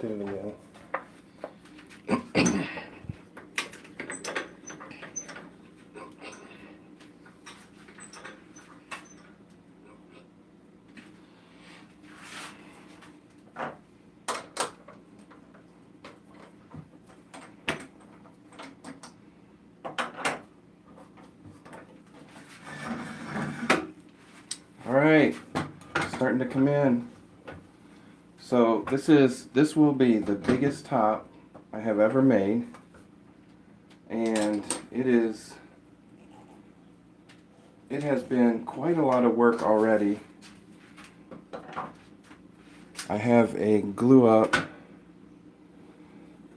did it again. All right, starting to come in. So this will be the biggest top I have ever made, and it has been quite a lot of work already. I have a glue up.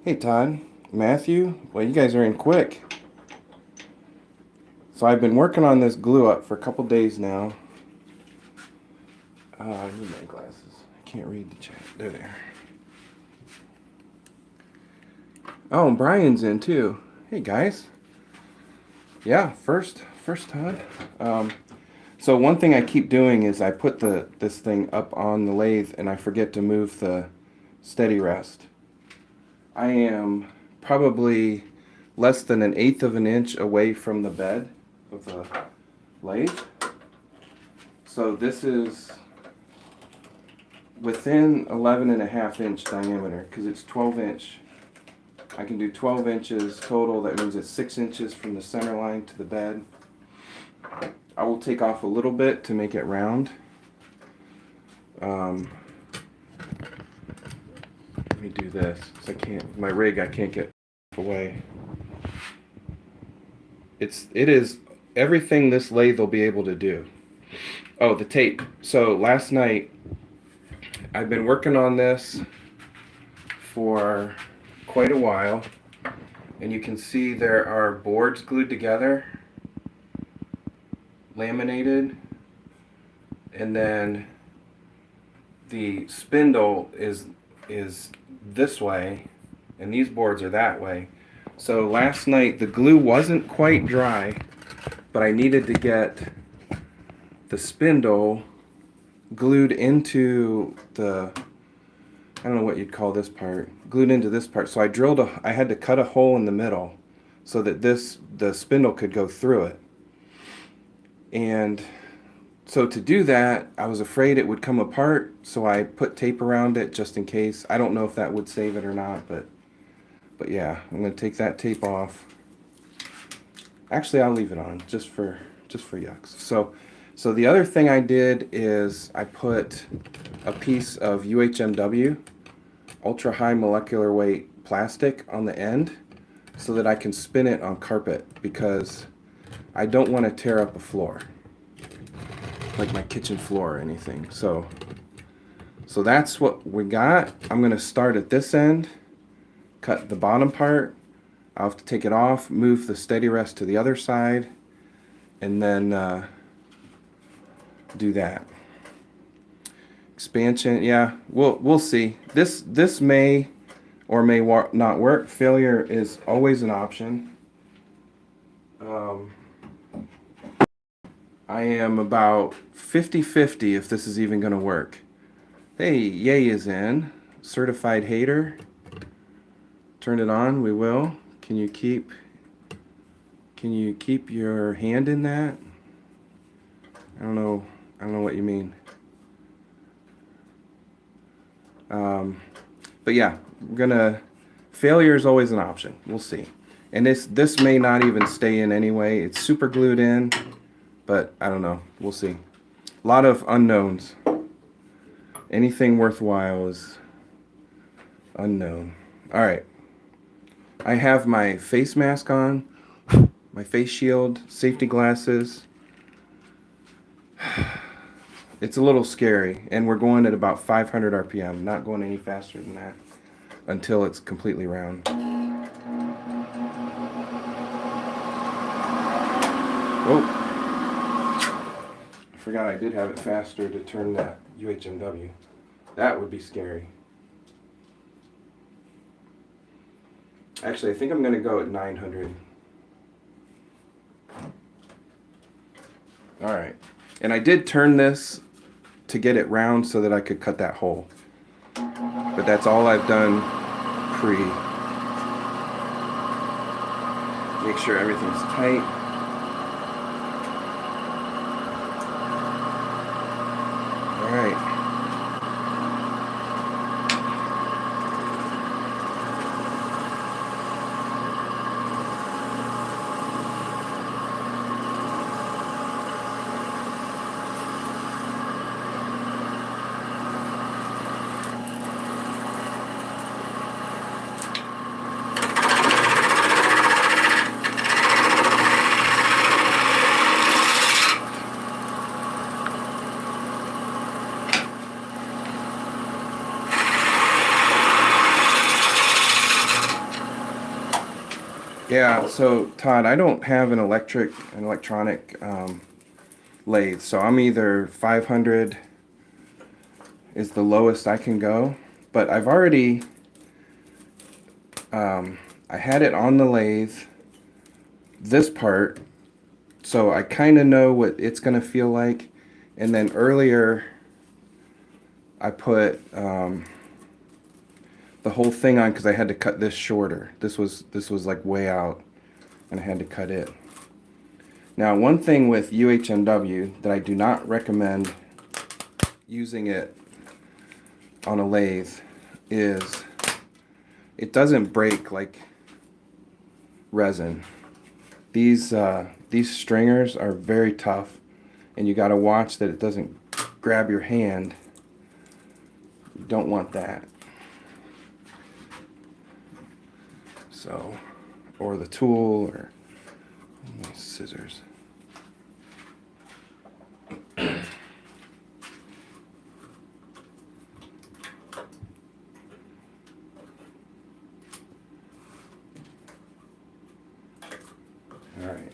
Hey Todd, Matthew, well you guys are in quick. So I've been working on this glue up for a couple days now. I need my glasses. I can't read the chat. They're there. Oh, and Brian's in too. Hey guys. Yeah, first Todd. So one thing I keep doing is I put this thing up on the lathe and I forget to move the steady rest. I am probably less than 1/8 of an inch away from the bed of the lathe. So this is within 11.5 inch diameter because it's 12 inch. I can do 12 inches total. That means it's 6 inches from the center line to the bed. I will take off a little bit to make it round. Let me do this. So my rig, I can't get away. It is everything this lathe will be able to do. Oh, the tape. So last night, I've been working on this for quite a while, and you can see there are boards glued together, laminated, and then the spindle is this way, and these boards are that way. So last night the glue wasn't quite dry, but I needed to get the spindle glued into the, I don't know what you'd call this part, glued into this part. So I had to cut a hole in the middle so that the spindle could go through it. And so to do that, I was afraid it would come apart, so I put tape around it just in case. I don't know if that would save it or not, but yeah, I'm going to take that tape off. Actually, I'll leave it on just for yucks. So the other thing I did is I put a piece of UHMW, ultra high molecular weight plastic, on the end so that I can spin it on carpet, because I don't want to tear up a floor, like my kitchen floor or anything. So that's what we got. I'm going to start at this end, cut the bottom part. I'll have to take it off, move the steady rest to the other side, and then do that. Expansion, yeah, we'll see. This may or may not work. Failure is always an option. I am about 50-50 if this is even going to work. Hey, Yay is in. Certified hater. Turn it on, we will. Can you keep your hand in that? I don't know what you mean. But yeah, failure is always an option. We'll see. And this may not even stay in anyway. It's super glued in, but I don't know. We'll see. A lot of unknowns. Anything worthwhile is unknown. All right. I have my face mask on, my face shield, safety glasses. It's a little scary, and we're going at about 500 RPM, not going any faster than that until it's completely round. Oh, I forgot I did have it faster to turn that UHMW. That would be scary. Actually, I think I'm going to go at 900. All right. And I did turn this to get it round so that I could cut that hole. but that's all I've done pre. Make sure everything's tight. All right. Yeah, so Todd, I don't have an electronic lathe, so I'm either 500 is the lowest I can go, but I've already, I had it on the lathe, this part, so I kind of know what it's going to feel like, and then earlier I put the whole thing on because I had to cut this shorter. This was like way out, and I had to cut it. Now, one thing with UHMW that I do not recommend using it on a lathe is it doesn't break like resin. These stringers are very tough, and you got to watch that it doesn't grab your hand. You don't want that. So, or the tool, or scissors. All right.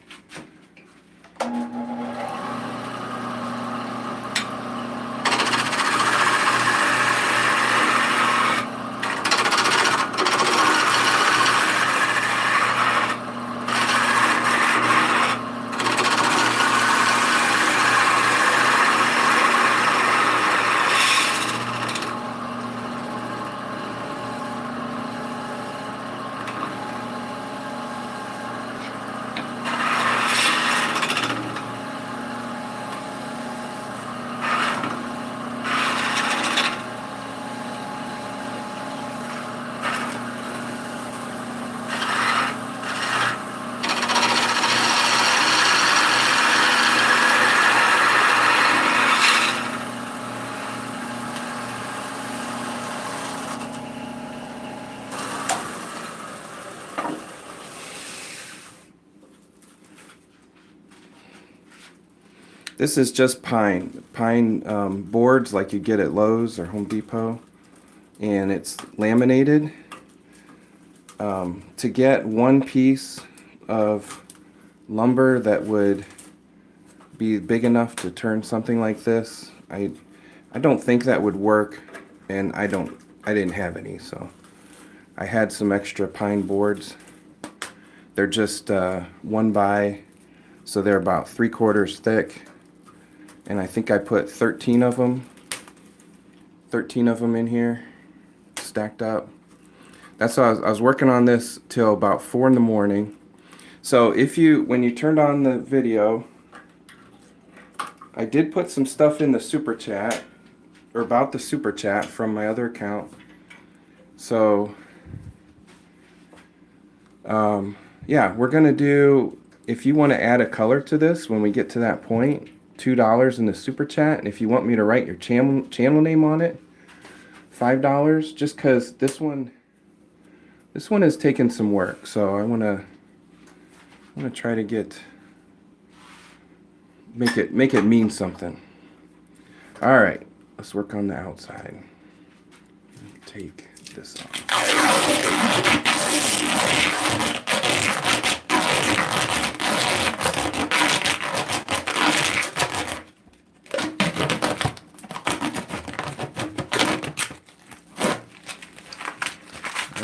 This is just pine boards like you get at Lowe's or Home Depot, and it's laminated. To get one piece of lumber that would be big enough to turn something like this, I don't think that would work, and I didn't have any, so I had some extra pine boards. They're just 1x, so they're about 3/4 thick. And I think I put 13 of them in here, stacked up. That's why I was working on this till about 4 in the morning. So when you turned on the video, I did put some stuff in the super chat, or about the super chat from my other account. So, yeah, we're gonna do, if you want to add a color to this when we get to that point, $2 in the super chat, and if you want me to write your channel name on it, $5. Just because this one has taken some work, so I want to try to make it mean something. All right, let's work on the outside. Take this off.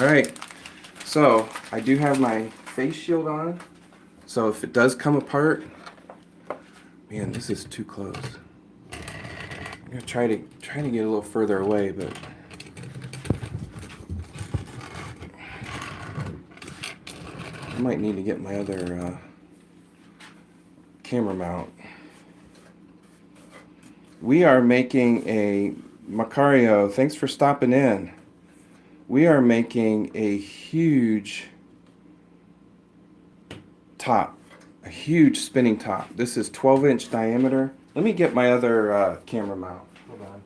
Alright, so I do have my face shield on, so if it does come apart, man, this is too close. I'm gonna try to get a little further away, but I might need to get my other camera mount. We are making a Macario. Thanks for stopping in. We are making a huge top, a huge spinning top. This is 12-inch diameter. Let me get my other camera mount. Hold on.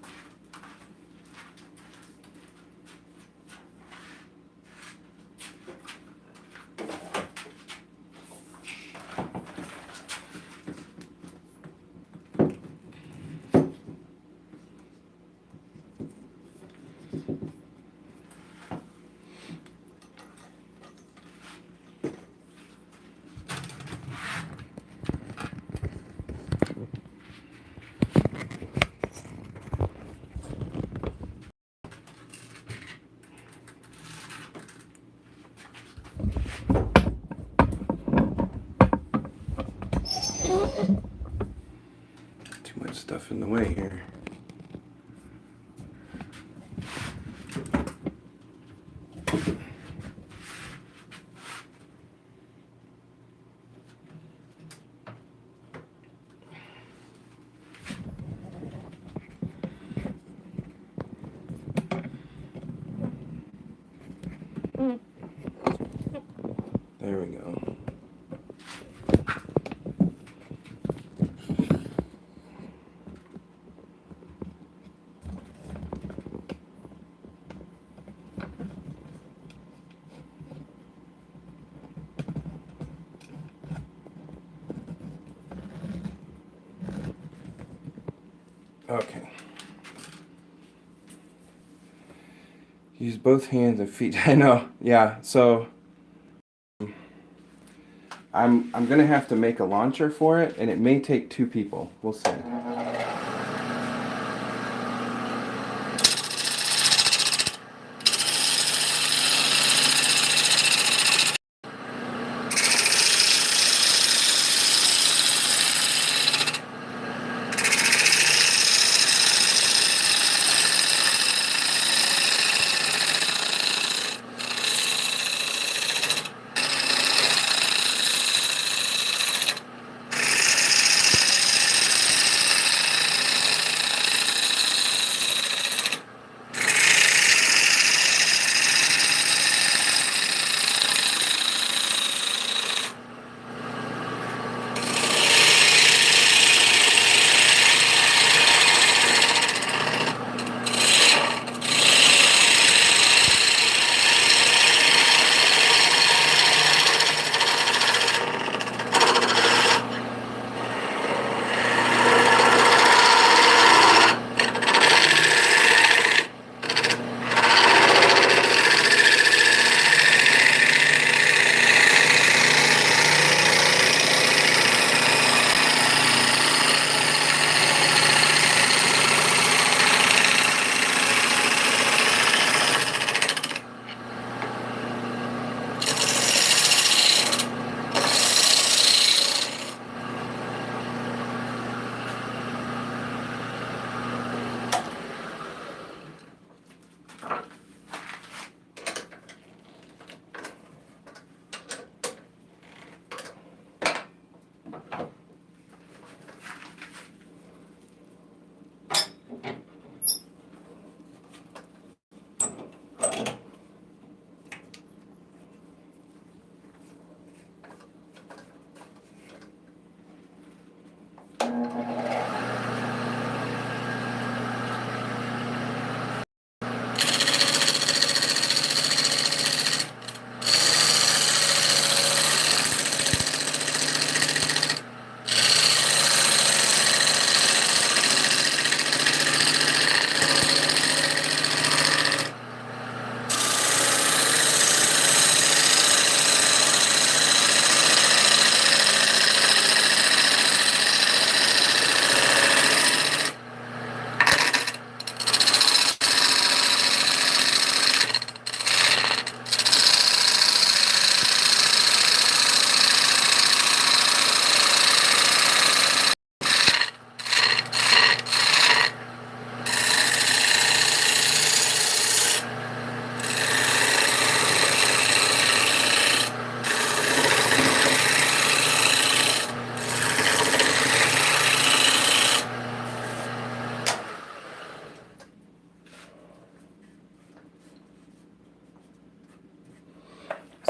Too much stuff in the way here. There we go. Okay. Use both hands and feet. I know. Yeah. So I'm gonna have to make a launcher for it, and it may take 2 people. We'll see.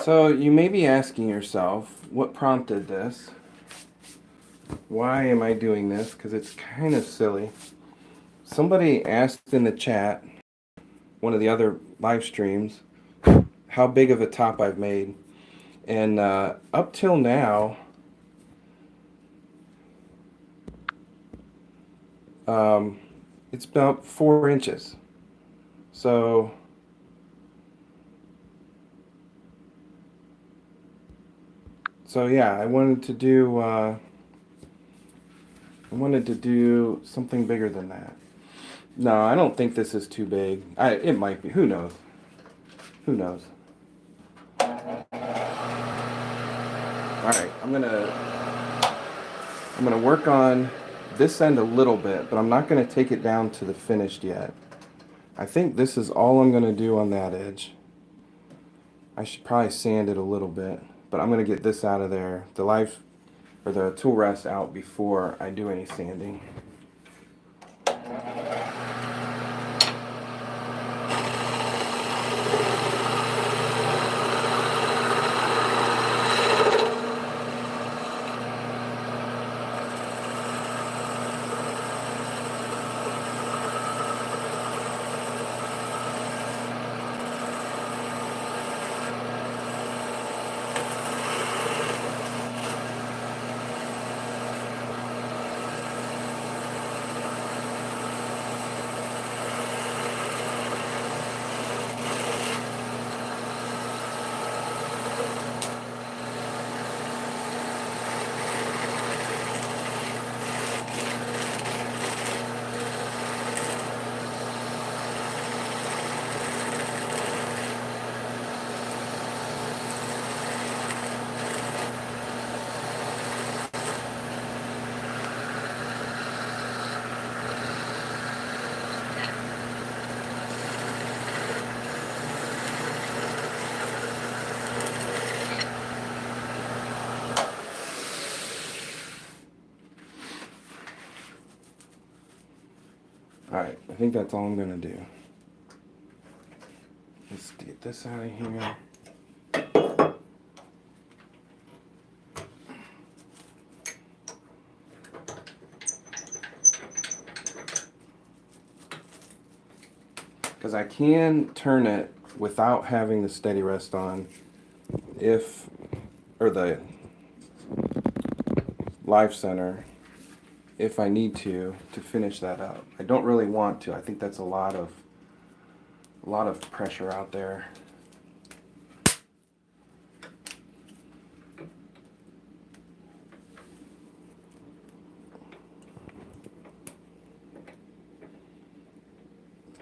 So you may be asking yourself, what prompted this? Why am I doing this? Because it's kind of silly. Somebody asked in the chat, one of the other live streams, how big of a top I've made. And up till now, it's about 4 inches. So yeah, I wanted to do something bigger than that. No, I don't think this is too big. It might be. Who knows? Who knows? All right, I'm gonna work on this end a little bit, but I'm not gonna take it down to the finished yet. I think this is all I'm gonna do on that edge. I should probably sand it a little bit, but I'm gonna get this out of there, the tool rest out before I do any sanding. Alright, I think that's all I'm going to do. Let's get this out of here. Because I can turn it without having the steady rest on or the live center, if I need to finish that up. I don't really want to. I think that's a lot of pressure out there.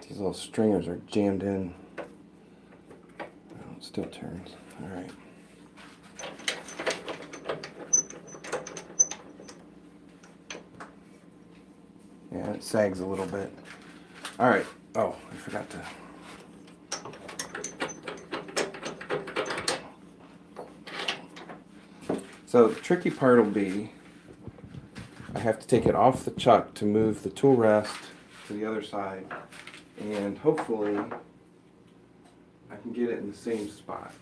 These little stringers are jammed in. Oh, it still turns. All right. Yeah, it sags a little bit. All right. Oh, I forgot to. So the tricky part will be, I have to take it off the chuck to move the tool rest to the other side, and hopefully I can get it in the same spot.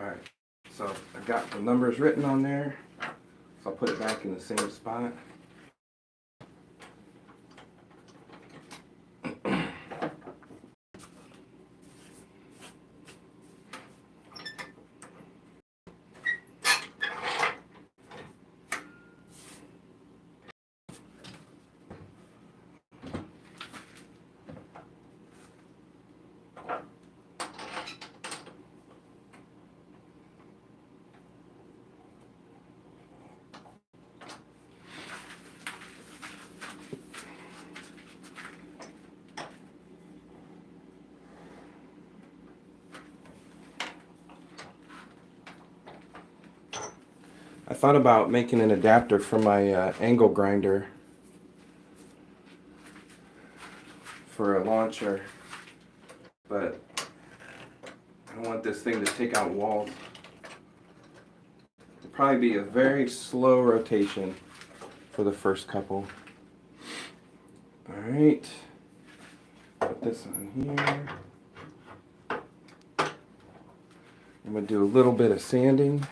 Alright, so I've got the numbers written on there, so I'll put it back in the same spot. I thought about making an adapter for my angle grinder for a launcher, but I don't want this thing to take out walls. It'll probably be a very slow rotation for the first couple. Alright, put this on here. I'm going to do a little bit of sanding.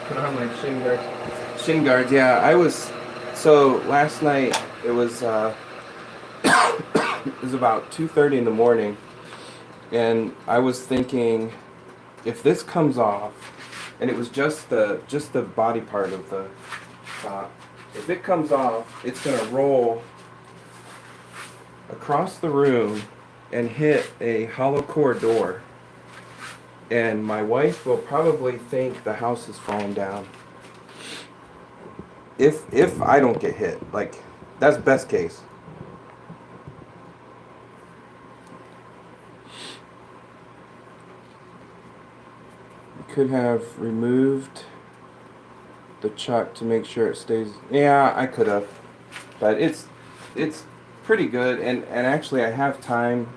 Put on my shin guards. Shin guards, yeah. So last night it was it was about 2:30 in the morning, and I was thinking, if this comes off, and it was just the body part of the top, if it comes off, it's gonna roll across the room and hit a hollow core door. And my wife will probably think the house is falling down. If I don't get hit, like, that's best case. I could have removed the chuck to make sure it stays. Yeah, I could have, but it's pretty good, and actually I have time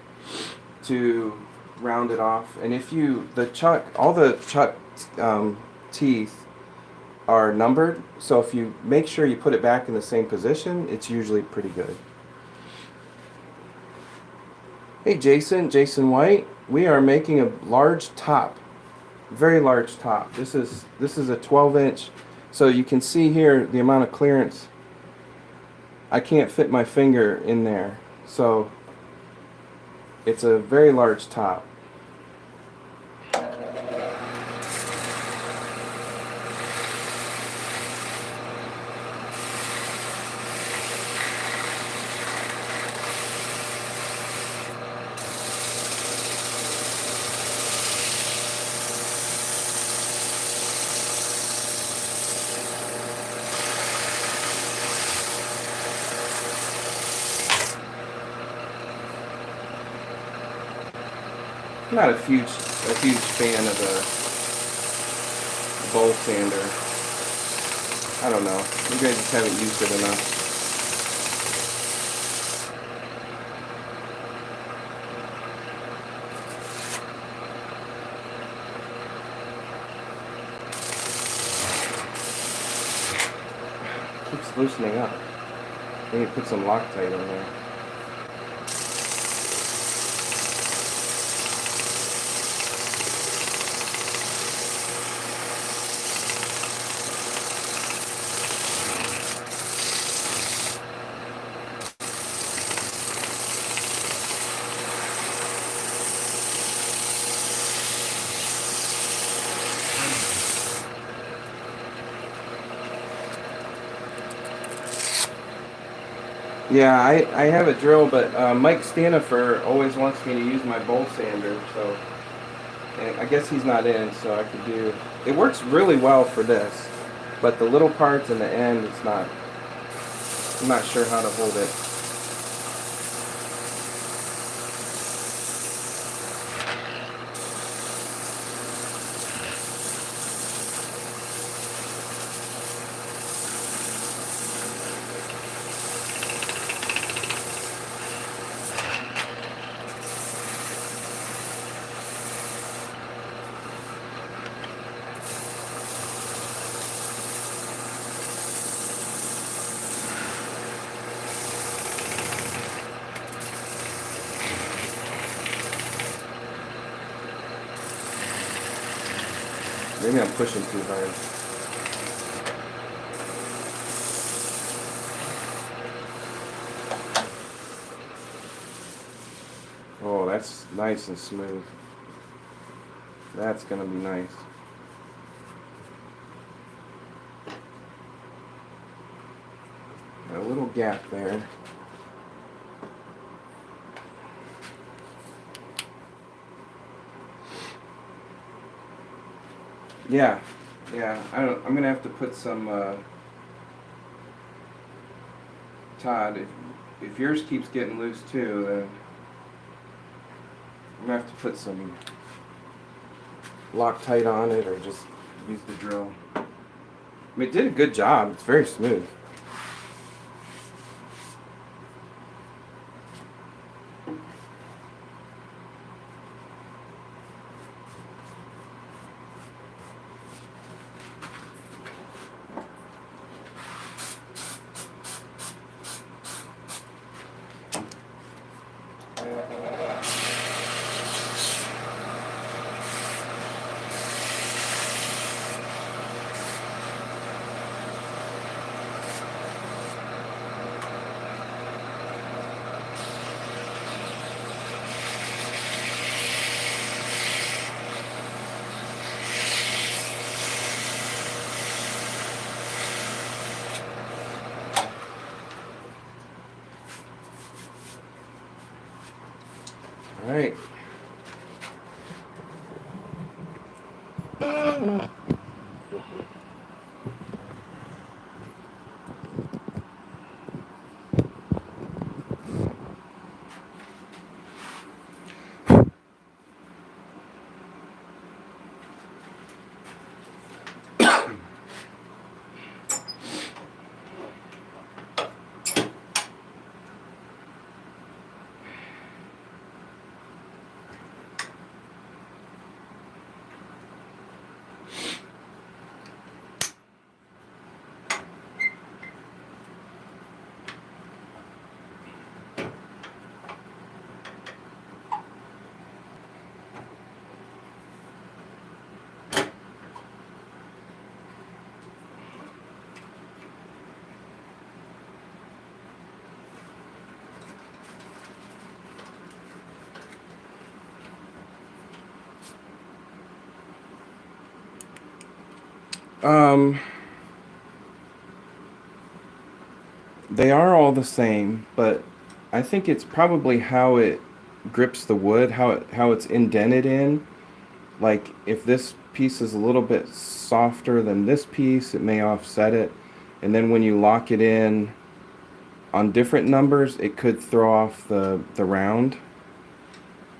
to round it off. And if you, all the chuck teeth are numbered, so if you make sure you put it back in the same position, it's usually pretty good. Hey Jason White, we are making a large top, very large top. This is a 12-inch, so you can see here the amount of clearance. I can't fit my finger in there, so it's a very large top. I'm not a huge fan of a bowl sander. I don't know. Maybe I just haven't used it enough. It keeps loosening up. I need to put some Loctite in there. Yeah, I have a drill, but Mike Stanifer always wants me to use my bowl sander, so and I guess he's not in, so I could do. It works really well for this, but the little parts in the end, it's not. I'm not sure how to hold it. Maybe I'm pushing too hard. Oh, that's nice and smooth. That's gonna be nice. Got a little gap there. Yeah, I'm gonna have to put some. Todd, if yours keeps getting loose too, then I'm gonna have to put some Loctite on it, or just use the drill. I mean, it did a good job. It's very smooth. All right. They are all the same, but I think it's probably how it grips the wood, how it's indented in. Like if this piece is a little bit softer than this piece, it may offset it. And then when you lock it in on different numbers, it could throw off the round.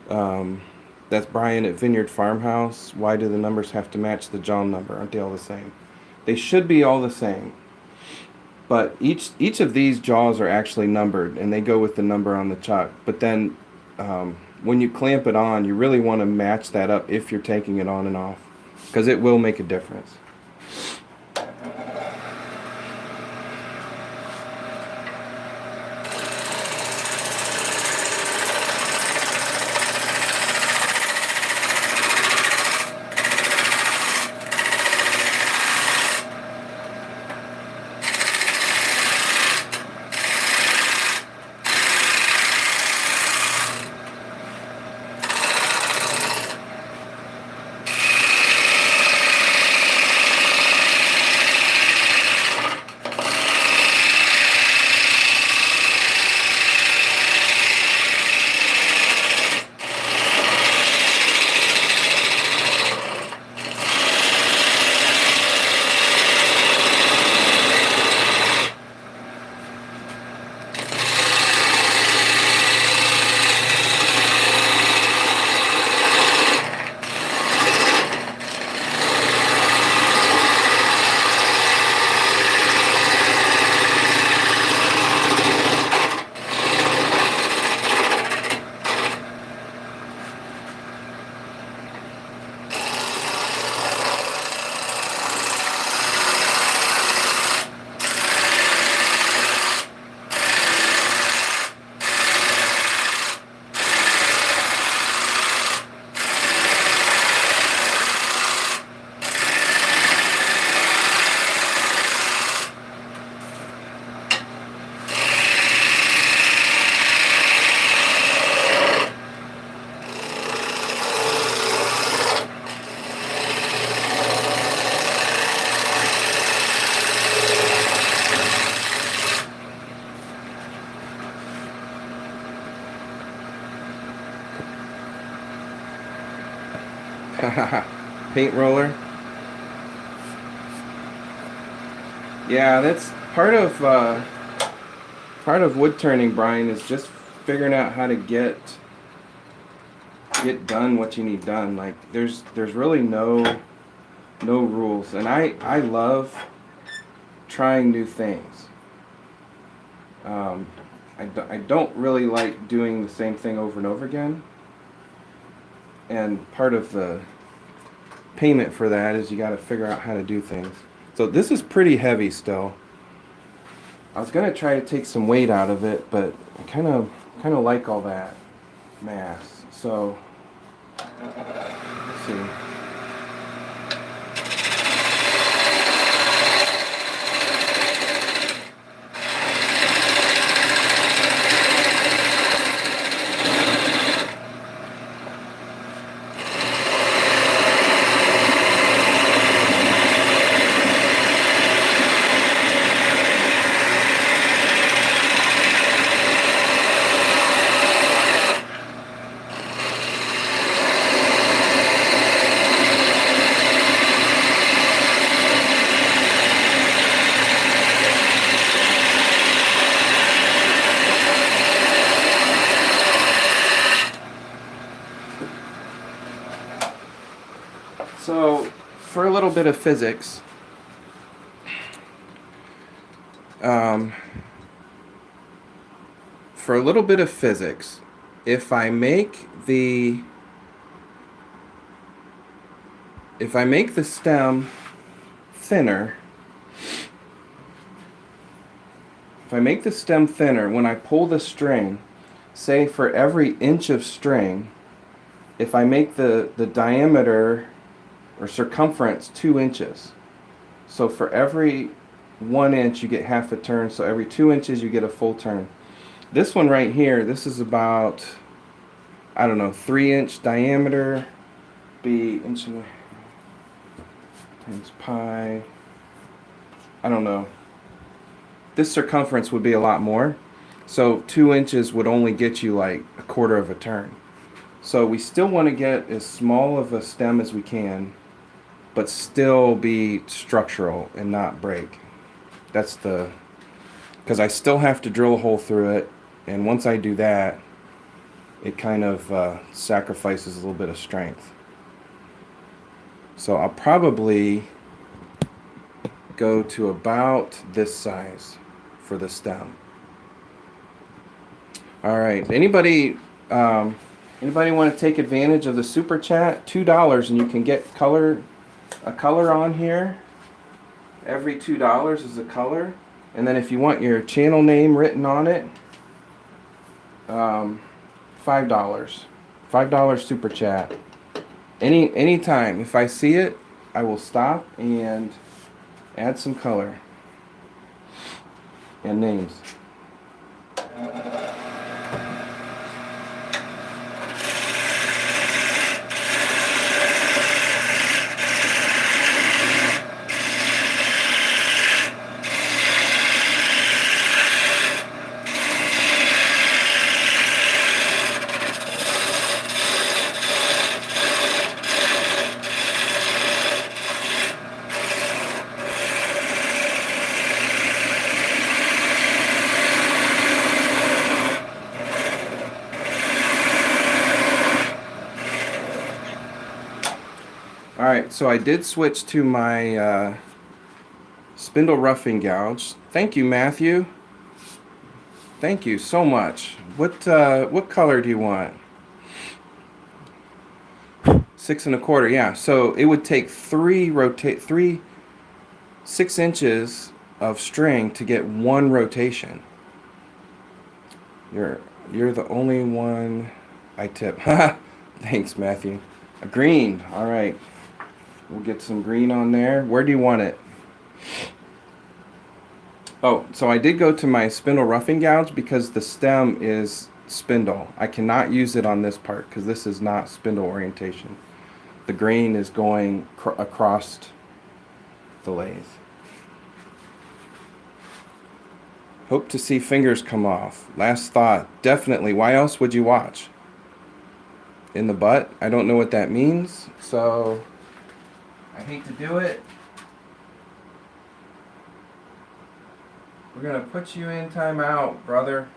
That's Brian at Vineyard Farmhouse. Why do the numbers have to match the jaw number? Aren't they all the same? They should be all the same. But each of these jaws are actually numbered, and they go with the number on the chuck. But then when you clamp it on, you really want to match that up if you're taking it on and off, because it will make a difference. Paint roller. Yeah, that's part of wood turning, Brian, is just figuring out how to get done what you need done. Like there's really no rules, and I love trying new things. I don't really like doing the same thing over and over again, and part of the payment for that is you got to figure out how to do things. So this is pretty heavy still. I was gonna try to take some weight out of it, but I kind of like all that mass. So let's see. So, for a little bit of physics, if I make the stem thinner, when I pull the string, say for every inch of string, if I make the diameter or circumference 2 inches, so for every 1 inch you get half a turn, so every 2 inches you get a full turn. This one right here, this is about, I don't know, 3-inch diameter, be inch and times pi, I don't know. This circumference would be a lot more, so 2 inches would only get you like a quarter of a turn. So we still want to get as small of a stem as we can, but still be structural and not break. That's because I still have to drill a hole through it, and once I do that, it kind of sacrifices a little bit of strength. So I'll probably go to about this size for the stem. All right, anybody want to take advantage of the super chat? $2 and you can get a color on here. Every $2 is a color, and then if you want your channel name written on it, $5. $5 super chat. Anytime. If I see it, I will stop and add some color and names. Alright, so I did switch to my spindle roughing gouge. Thank you, Matthew. Thank you so much. What color do you want? 6 1/4, yeah. So it would take 6 inches of string to get one rotation. You're the only one I tip. Thanks, Matthew. A green. All right. We'll get some green on there. Where do you want it? Oh, so I did go to my spindle roughing gouge because the stem is spindle. I cannot use it on this part because this is not spindle orientation. The grain is going across the lathe. Hope to see fingers come off. Last thought. Definitely. Why else would you watch? in the butt. I don't know what that means, so I hate to do it. We're gonna put you in timeout, brother.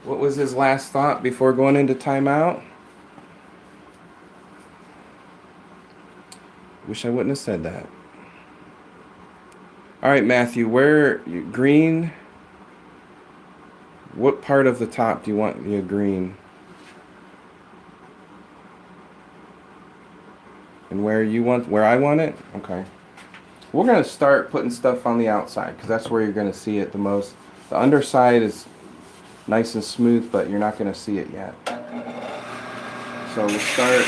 What was his last thought before going into timeout? Wish I wouldn't have said that. All right, Matthew, where green? What part of the top do you want your green? And where I want it? Okay. We're gonna start putting stuff on the outside because that's where you're gonna see it the most. The underside is nice and smooth, but you're not gonna see it yet. So we'll start.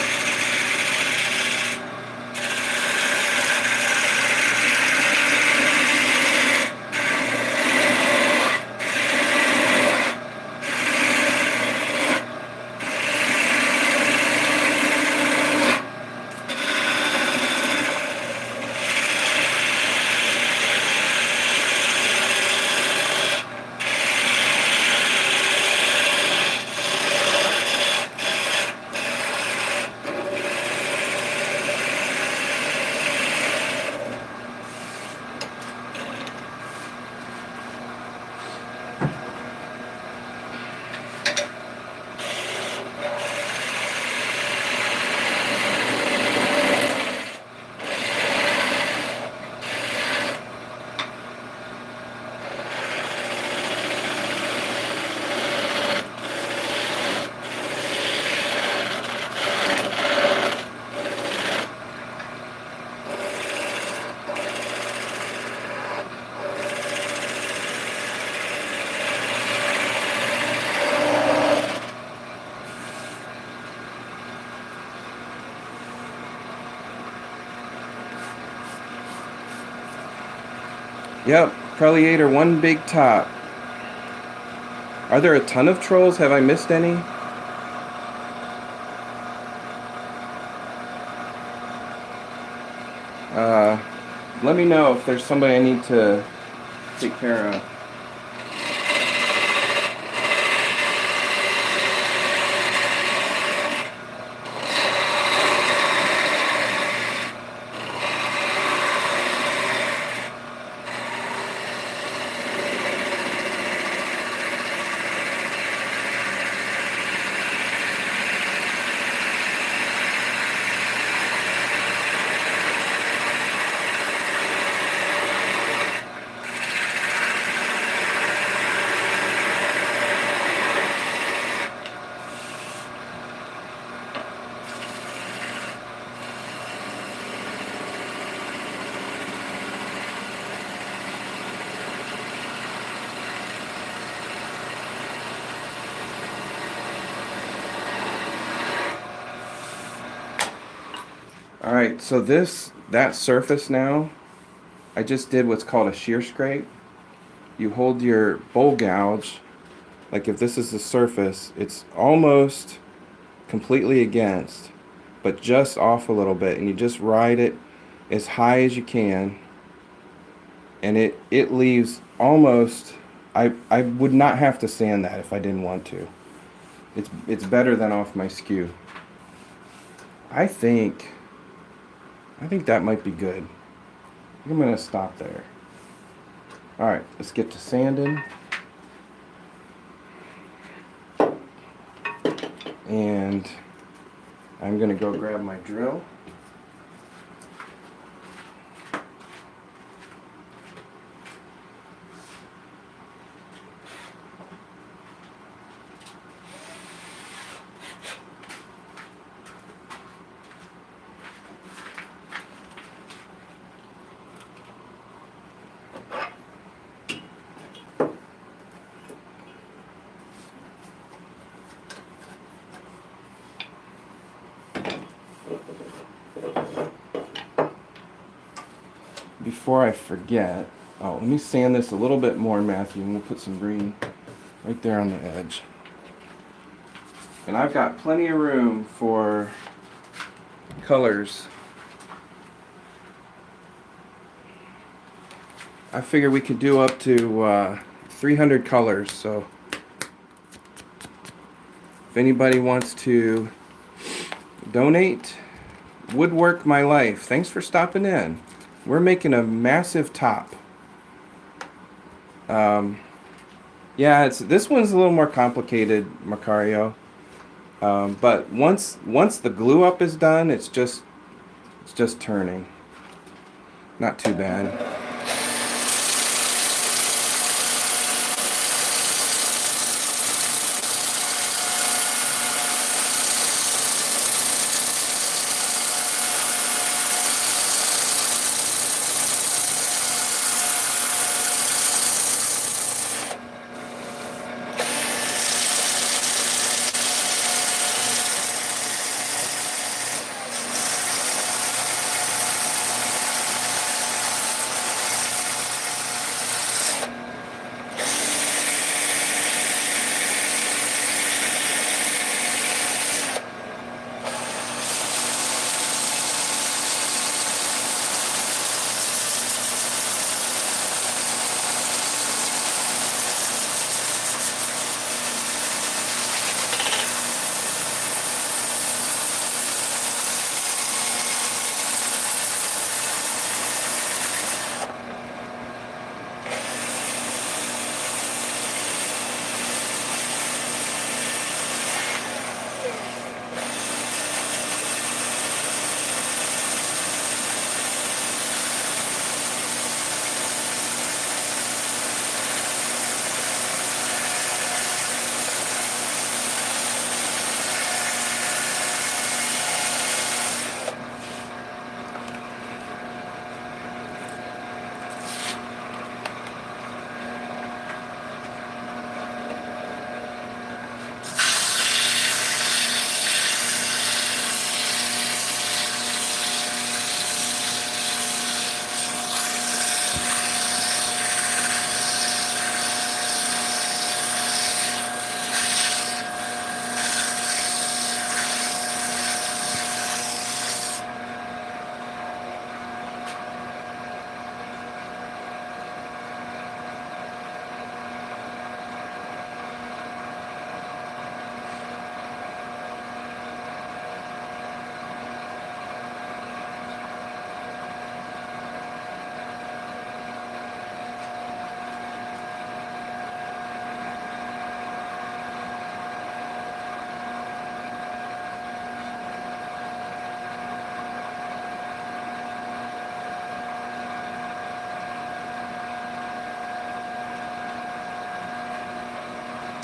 Yep, Preliator, one big top. Are there a ton of trolls? Have I missed any? Let me know if there's somebody I need to take care of. Alright, so that surface now, I just did what's called a shear scrape. You hold your bowl gouge, like if this is the surface, it's almost completely against, but just off a little bit, and you just ride it as high as you can, and it leaves almost, I would not have to sand that if I didn't want to. It's better than off my skew. I think that might be good. I think I'm gonna stop there. Alright, let's get to sanding. And I'm gonna go grab my drill. Before I forget, let me sand this a little bit more, Matthew, and we'll put some green right there on the edge. And I've got plenty of room for colors. I figure we could do up to 300 colors, so If anybody wants to donate, Woodwork My Life. Thanks for stopping in. We're making a massive top. Yeah, this one's a little more complicated, Macario. But once the glue up is done, it's just turning. Not too bad.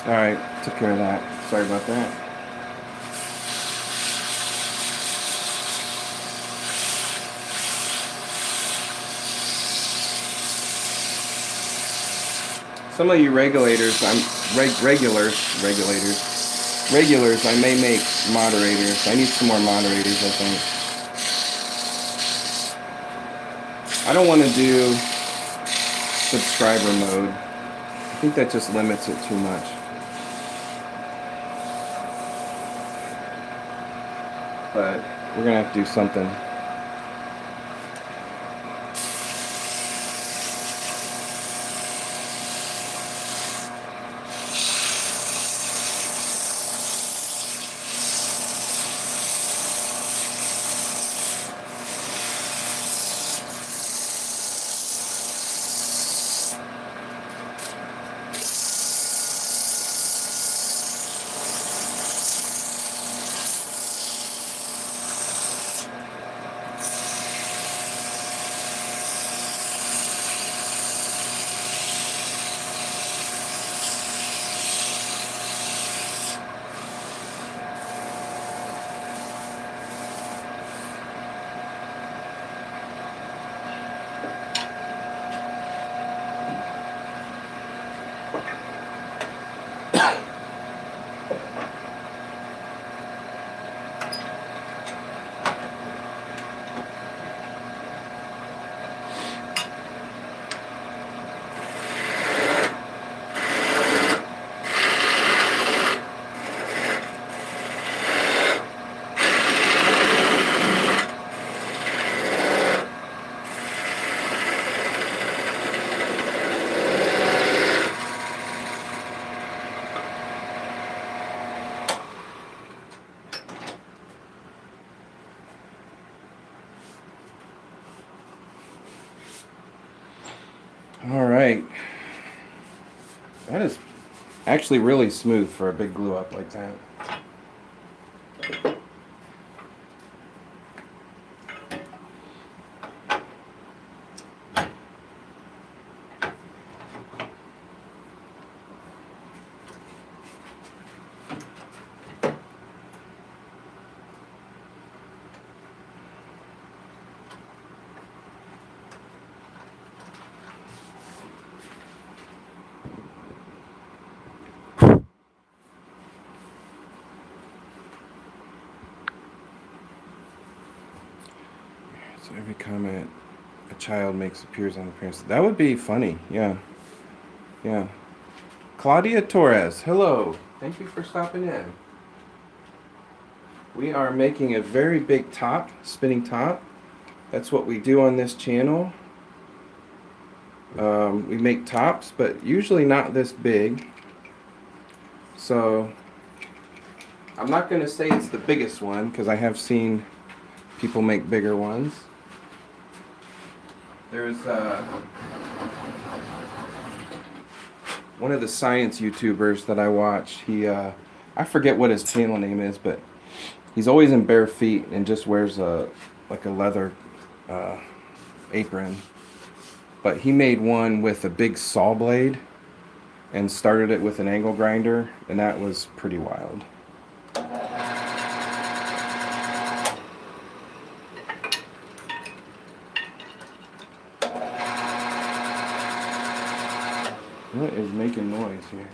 Alright, took care of that. Sorry about that. Some of you regulators, regulars, I may make moderators. I need some more moderators, I think. I don't want to do subscriber mode. I think that just limits it too much. But we're gonna have to do something. All right. That is actually really smooth for a big glue up like that. So every comment a child makes appears on the parents. That would be funny. Yeah. Yeah. Claudia Torres, hello. Thank you for stopping in. We are making a very big top, spinning top. That's what we do on this channel. We make tops, but usually not this big. So I'm not going to say it's the biggest one because I have seen people make bigger ones. There's one of the science YouTubers that I watch. I forget what his channel name is, but he's always in bare feet and just wears like a leather apron. But he made one with a big saw blade and started it with an angle grinder, and that was pretty wild. What is making noise here?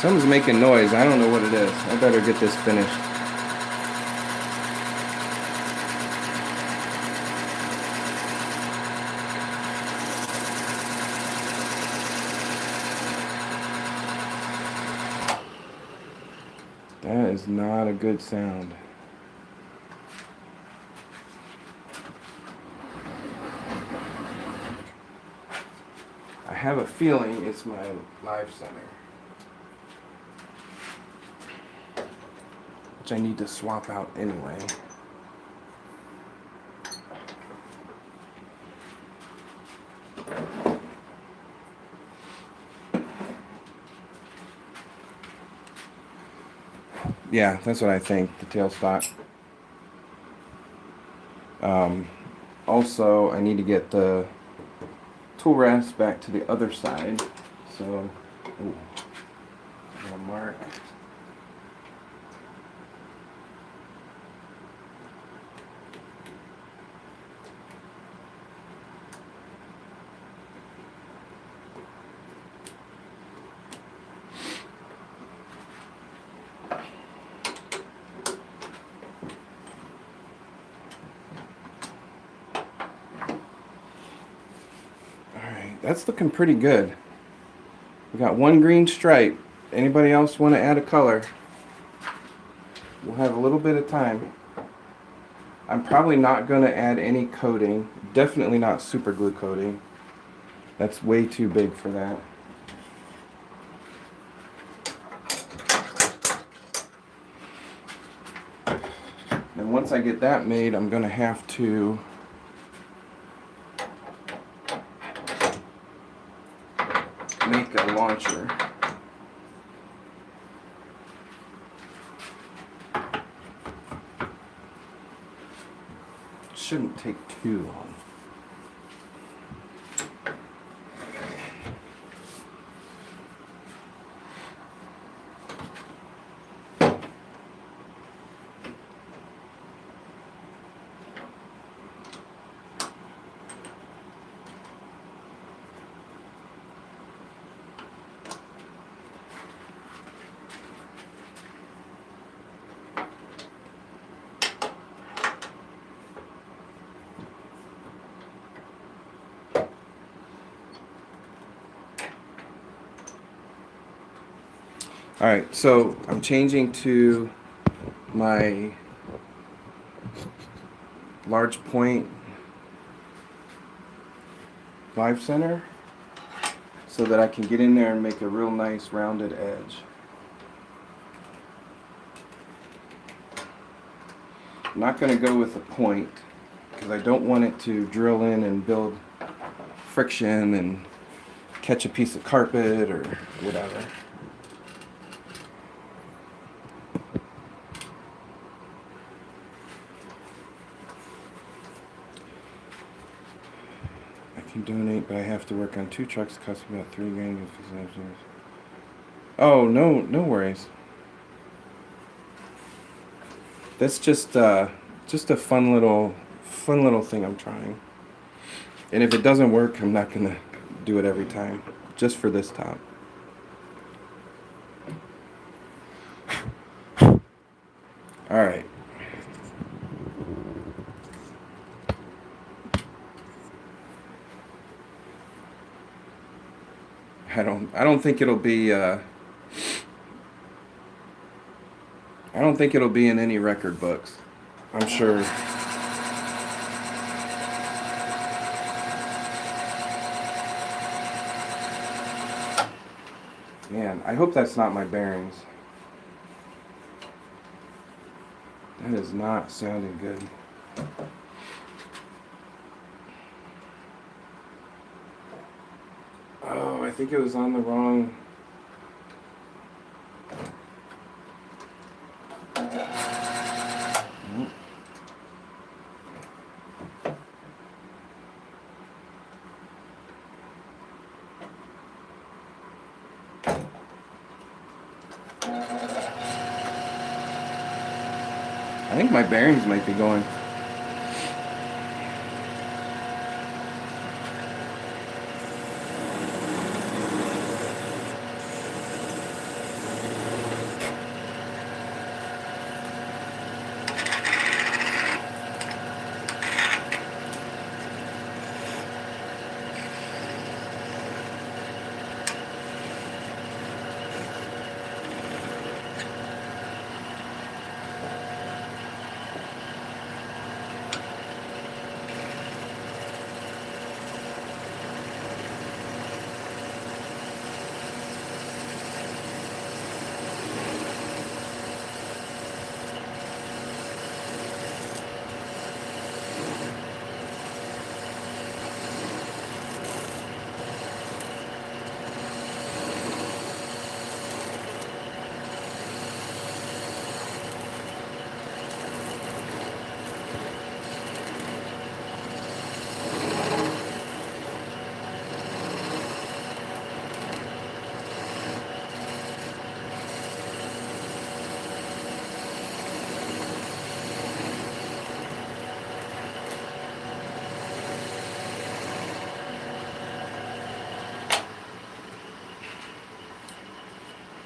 Something's making noise. I don't know what it is. I better get this finished. That is not a good sound. I have a feeling it's my live center, which I need to swap out anyway. Yeah, that's what I think, the tailstock. Also, I need to get the tool rest back to the other side. So, ooh, I'm gonna mark. That's looking pretty good. We got one green stripe. Anybody else want to add a color? We'll have a little bit of time. I'm probably not going to add any coating. Definitely not super glue coating. That's way too big for that. And once I get that made, I'm going to have to make a launcher. It shouldn't take too long. Alright, so I'm changing to my large point 5 center so that I can get in there and make a real nice rounded edge. I'm not going to go with a point because I don't want it to drill in and build friction and catch a piece of carpet or whatever. I can donate, but I have to work on 2 trucks, cost about $3 grand. Oh, no worries. That's just a fun little thing I'm trying. And if it doesn't work, I'm not gonna do it every time. Just for this top. All right. I don't think it'll be I don't think it'll be in any record books. I'm sure. Man, I hope that's not my bearings. That is not sounding good. Oh, I think it was on the wrong. I think my bearings might be going.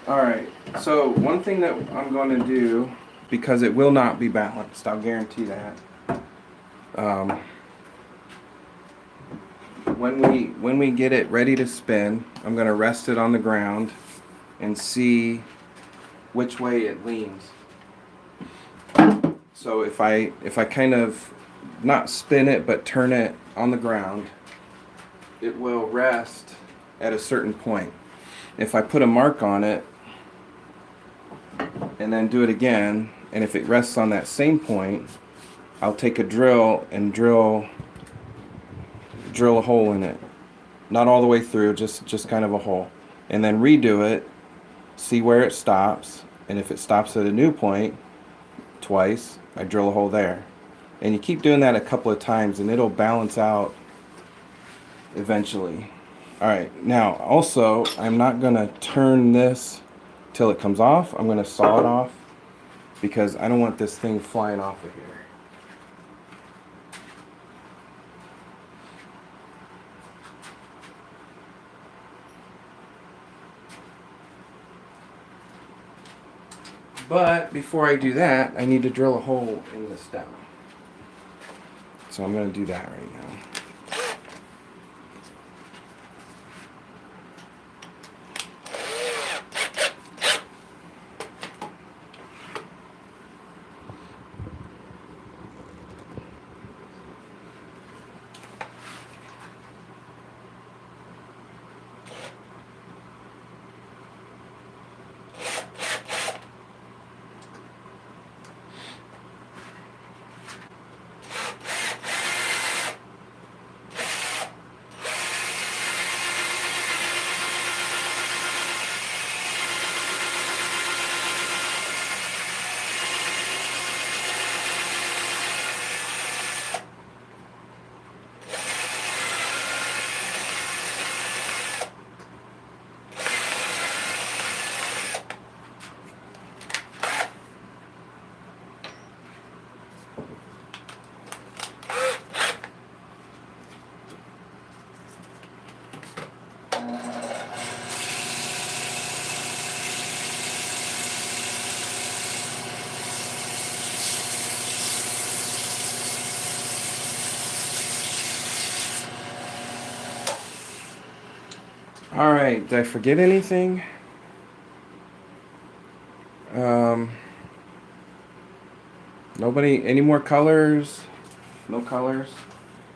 Alright, so one thing that I'm going to do, because it will not be balanced, I'll guarantee that. When we get it ready to spin, I'm going to rest it on the ground and see which way it leans. So if I kind of not spin it but turn it on the ground, it will rest at a certain point. If I put a mark on it and then do it again, and if it rests on that same point, I'll take a drill and drill a hole in it. Not all the way through, just kind of a hole. And then redo it, see where it stops, and if it stops at a new point twice, I drill a hole there. And you keep doing that a couple of times and it'll balance out eventually. Alright, now also I'm not going to turn this till it comes off. I'm going to saw it off because I don't want this thing flying off of here. But before I do that, I need to drill a hole in the stem. So I'm going to do that right now. All right, did I forget anything? Um, Nobody, any more colors? No colors?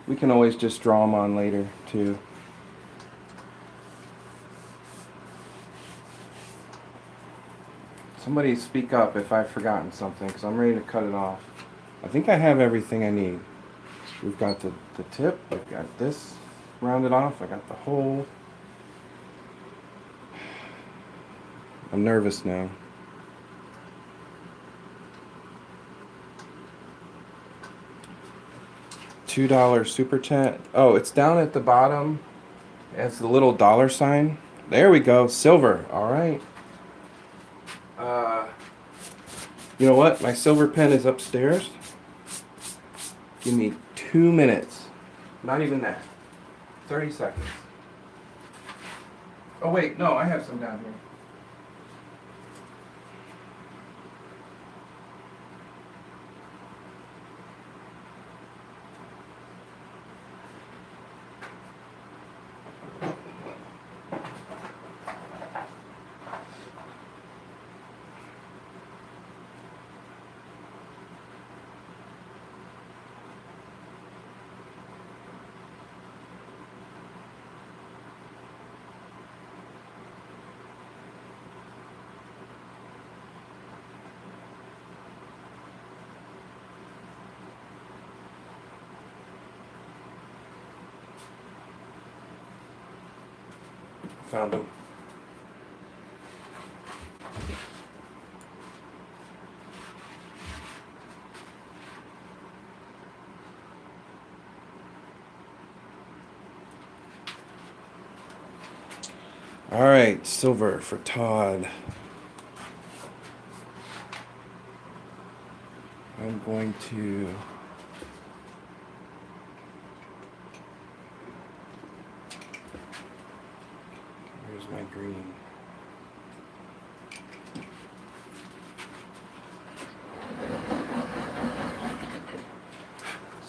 We can always just draw them on later too. Somebody speak up if I've forgotten something, because I'm ready to cut it off. I think I have everything I need. We've got the tip, we've got this rounded off, I got the hole. I'm nervous now. $2 super chat. Oh, it's down at the bottom. It's the little dollar sign. There we go. Silver. All right. Uh, you know what? My silver pen is upstairs. Give me 2 minutes. Not even that. 30 seconds. Oh, wait. No, I have some down here. Found them. All right, silver for Todd. I'm going to... Where's my green?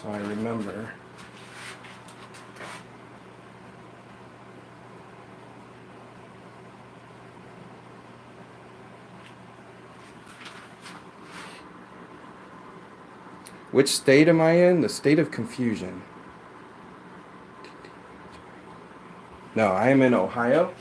So I remember. Which state am I in? The state of confusion. No, I am in Ohio.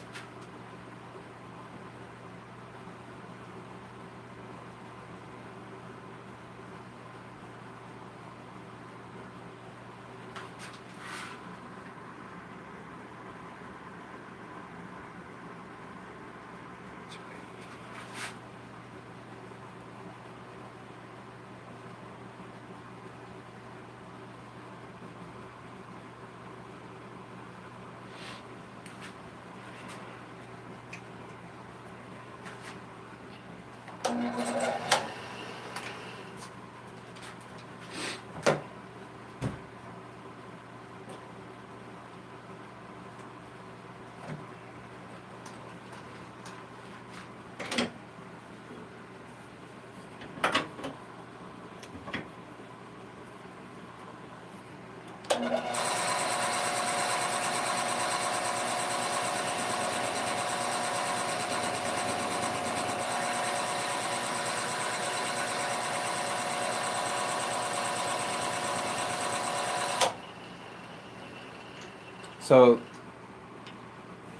So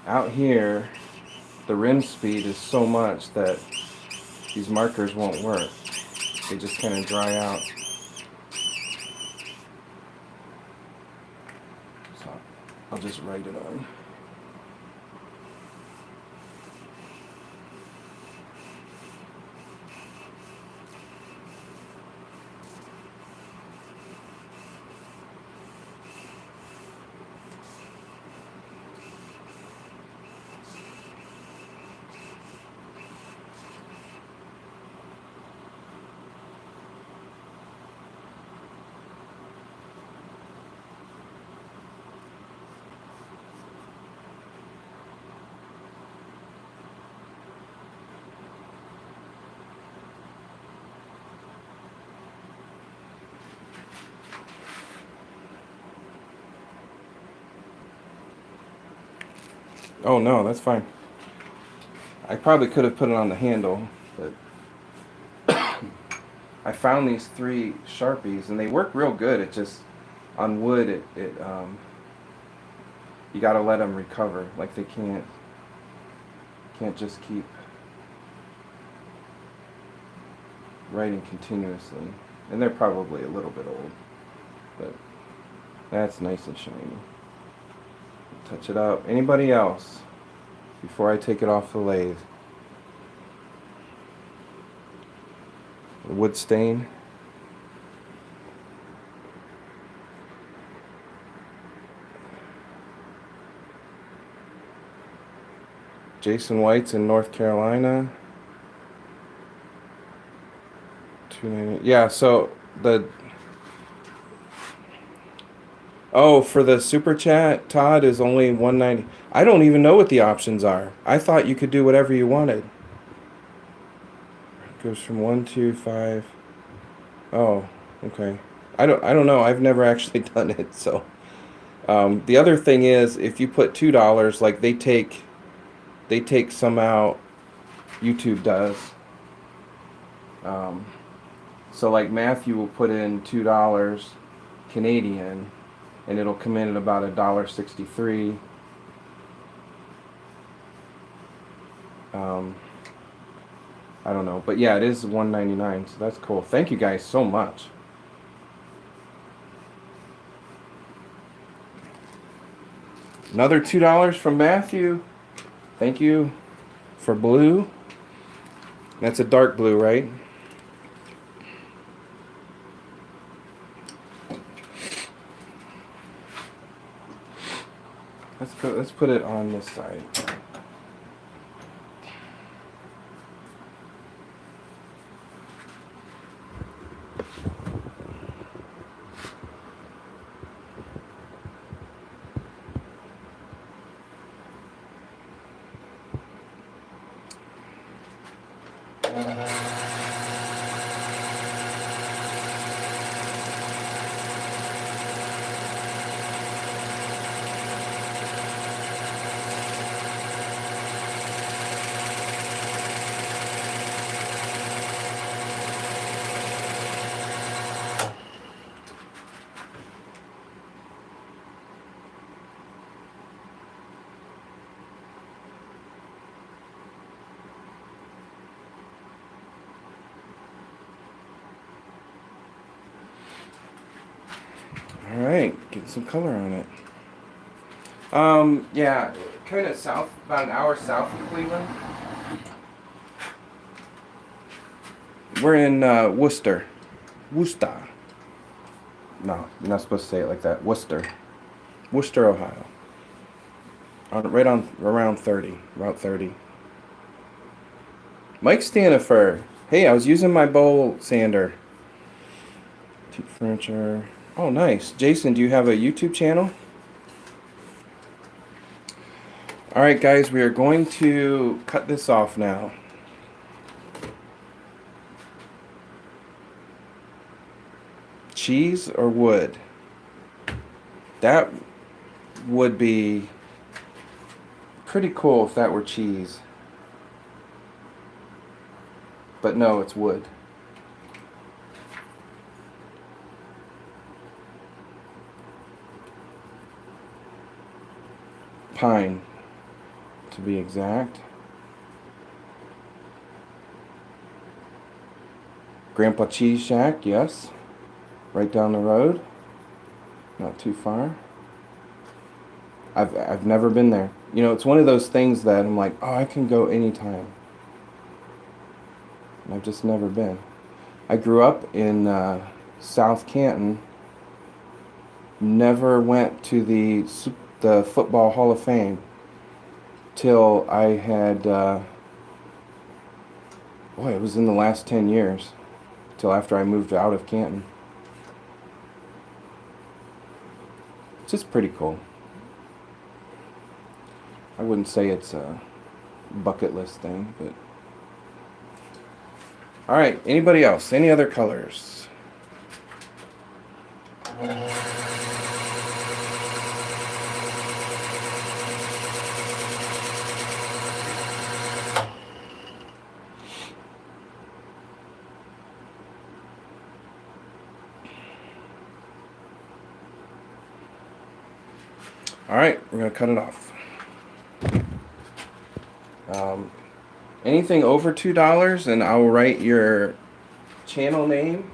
out here, the rim speed is so much that these markers won't work. They just kind of dry out. So I'll just write it on. Oh no, that's fine. I probably could have put it on the handle, but I found these 3 Sharpies and they work real good. It just on wood you got to let them recover. Like they can't just keep writing continuously. And they're probably a little bit old, but that's nice and shiny. Touch it up. Anybody else before I take it off the lathe? The wood stain. Jason White's in North Carolina. Yeah, so for the super chat, Todd is only $1.90. I don't even know what the options are. I thought you could do whatever you wanted. It goes from 1 to 5. Oh, okay. I don't know. I've never actually done it. So the other thing is, if you put $2, like they take some out. YouTube does. So like Matthew will put in $2 Canadian, and it'll come in at about $1.63. I don't know, but yeah, it is $1.99, so that's cool. Thank you guys so much. Another $2 from Matthew. Thank you for blue. That's a dark blue, right? Let's put it on this side. All right, get some color on it. Yeah, kind of south, about an hour south of Cleveland. We're in Worcester. Worcester. No, you're not supposed to say it like that. Worcester. Worcester, Ohio. Right on around 30, Route 30. Mike Stanifer. Hey, I was using my bowl sander. Cheap furniture. Oh, nice. Jason, do you have a YouTube channel? All right, guys, we are going to cut this off now. Cheese or wood? That would be pretty cool if that were cheese. But no, it's wood. Pine, to be exact. Grandpa Cheese Shack, yes. Right down the road. Not too far. I've never been there. You know, it's one of those things that I'm like, oh, I can go anytime. And I've just never been. I grew up in South Canton. Never went to the Football Hall of Fame till I had, it was in the last 10 years, till after I moved out of Canton. It's just pretty cool. I wouldn't say it's a bucket list thing, but... Alright, anybody else? Any other colors? All right, we're gonna cut it off. Anything over $2, and I will write your channel name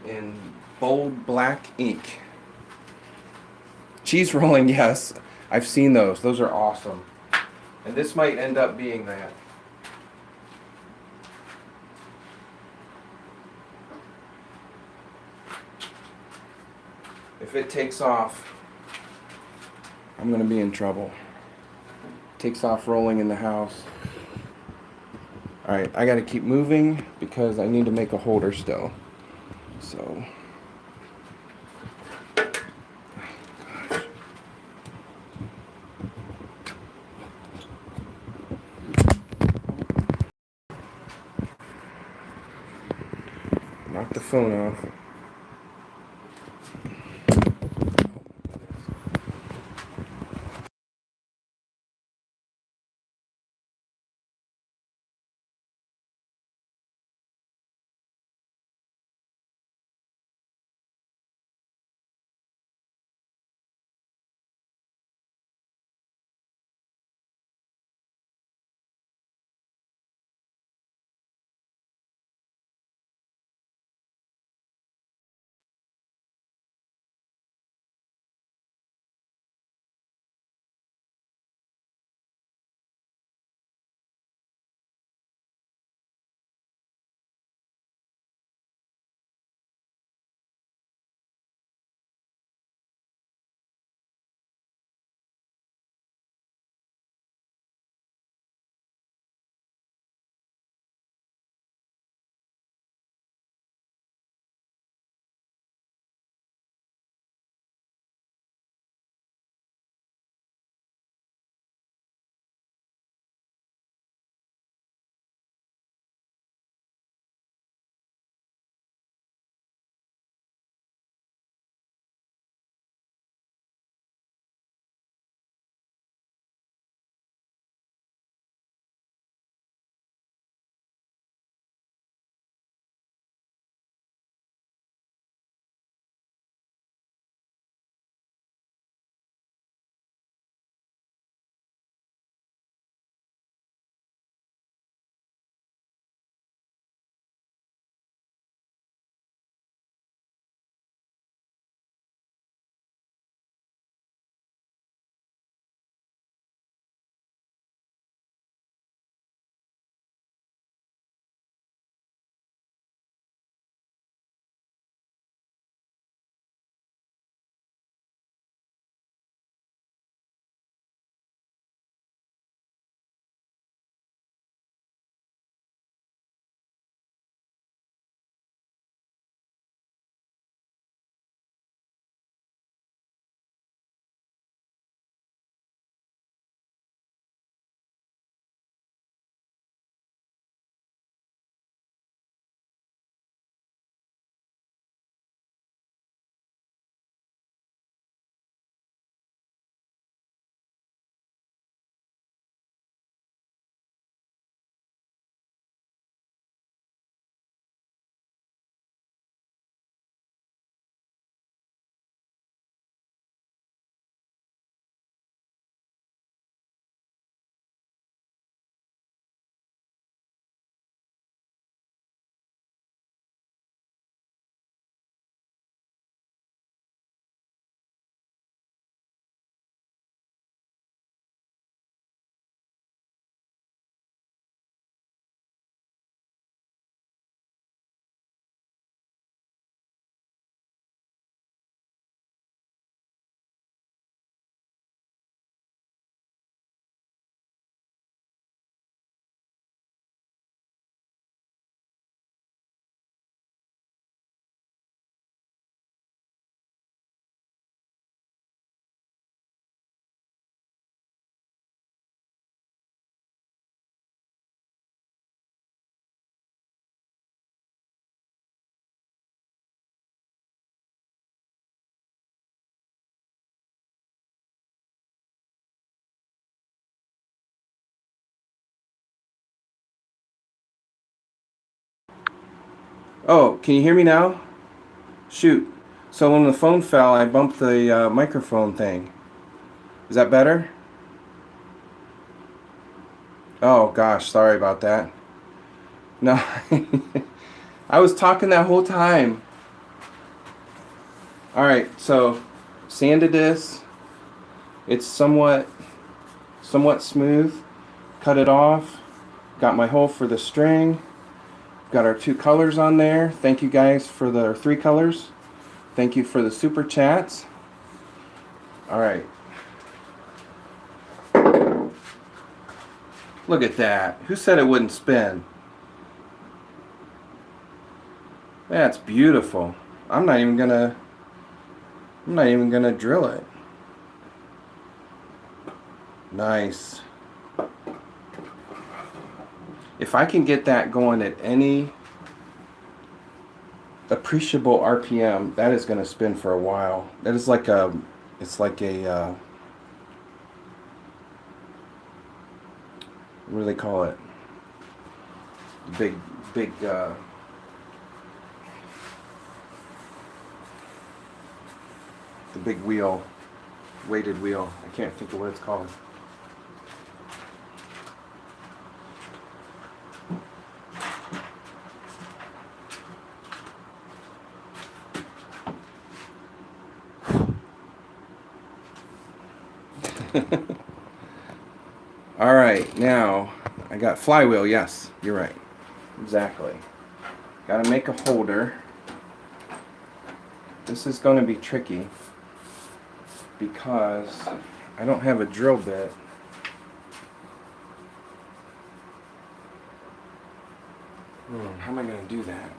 in bold black ink. Cheese rolling, yes. I've seen those. Those are awesome. And this might end up being that. If it takes off, I'm gonna be in trouble. Takes off rolling in the house. Alright, I gotta keep moving because I need to make a holder still. So. Knock the phone off. Oh, can you hear me now? Shoot. So when the phone fell, I bumped the microphone thing. Is that better? Oh gosh, sorry about that. No, I was talking that whole time. All right, so sanded this. It's somewhat smooth. Cut it off. Got my hole for the string. Got our 2 colors on there. Thank you guys for the 3 colors. Thank you for the super chats. All right. Look at that. Who said it wouldn't spin? That's beautiful. I'm not even gonna drill it. Nice. If I can get that going at any appreciable RPM, that is going to spin for a while. That is like a, it's like a, what do they call it? Big, the big wheel, weighted wheel. I can't think of what it's called. All right, now I got flywheel. Yes, you're right. Exactly. Got to make a holder. This is going to be tricky because I don't have a drill bit. How am I going to do that?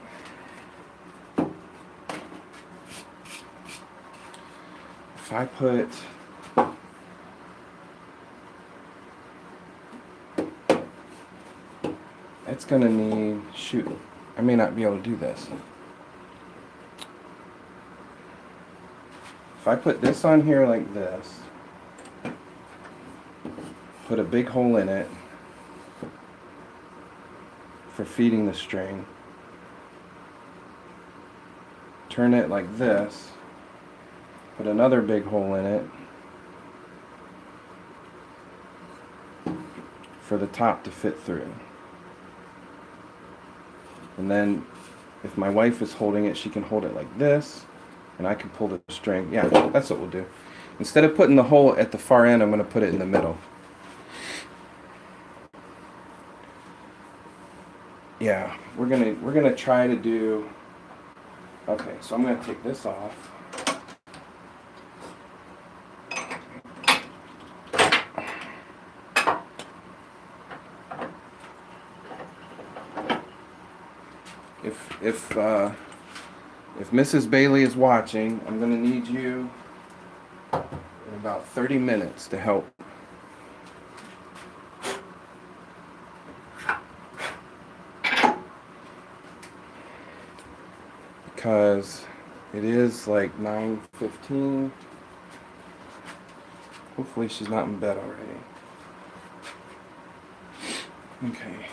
If I put it's going to need, shoot, I may not be able to do this. If I put this on here like this, put a big hole in it for feeding the string, turn it like this, put another big hole in it for the top to fit through. And then if my wife is holding it, she can hold it like this, and I can pull the string. Yeah, that's what we'll do. Instead of putting the hole at the far end, I'm going to put it in the middle. Yeah, we're gonna try to do. Okay, so I'm gonna take this off. If Mrs. Bailey is watching, I'm going to need you in about 30 minutes to help. Because it is like 9:15. Hopefully she's not in bed already. Okay.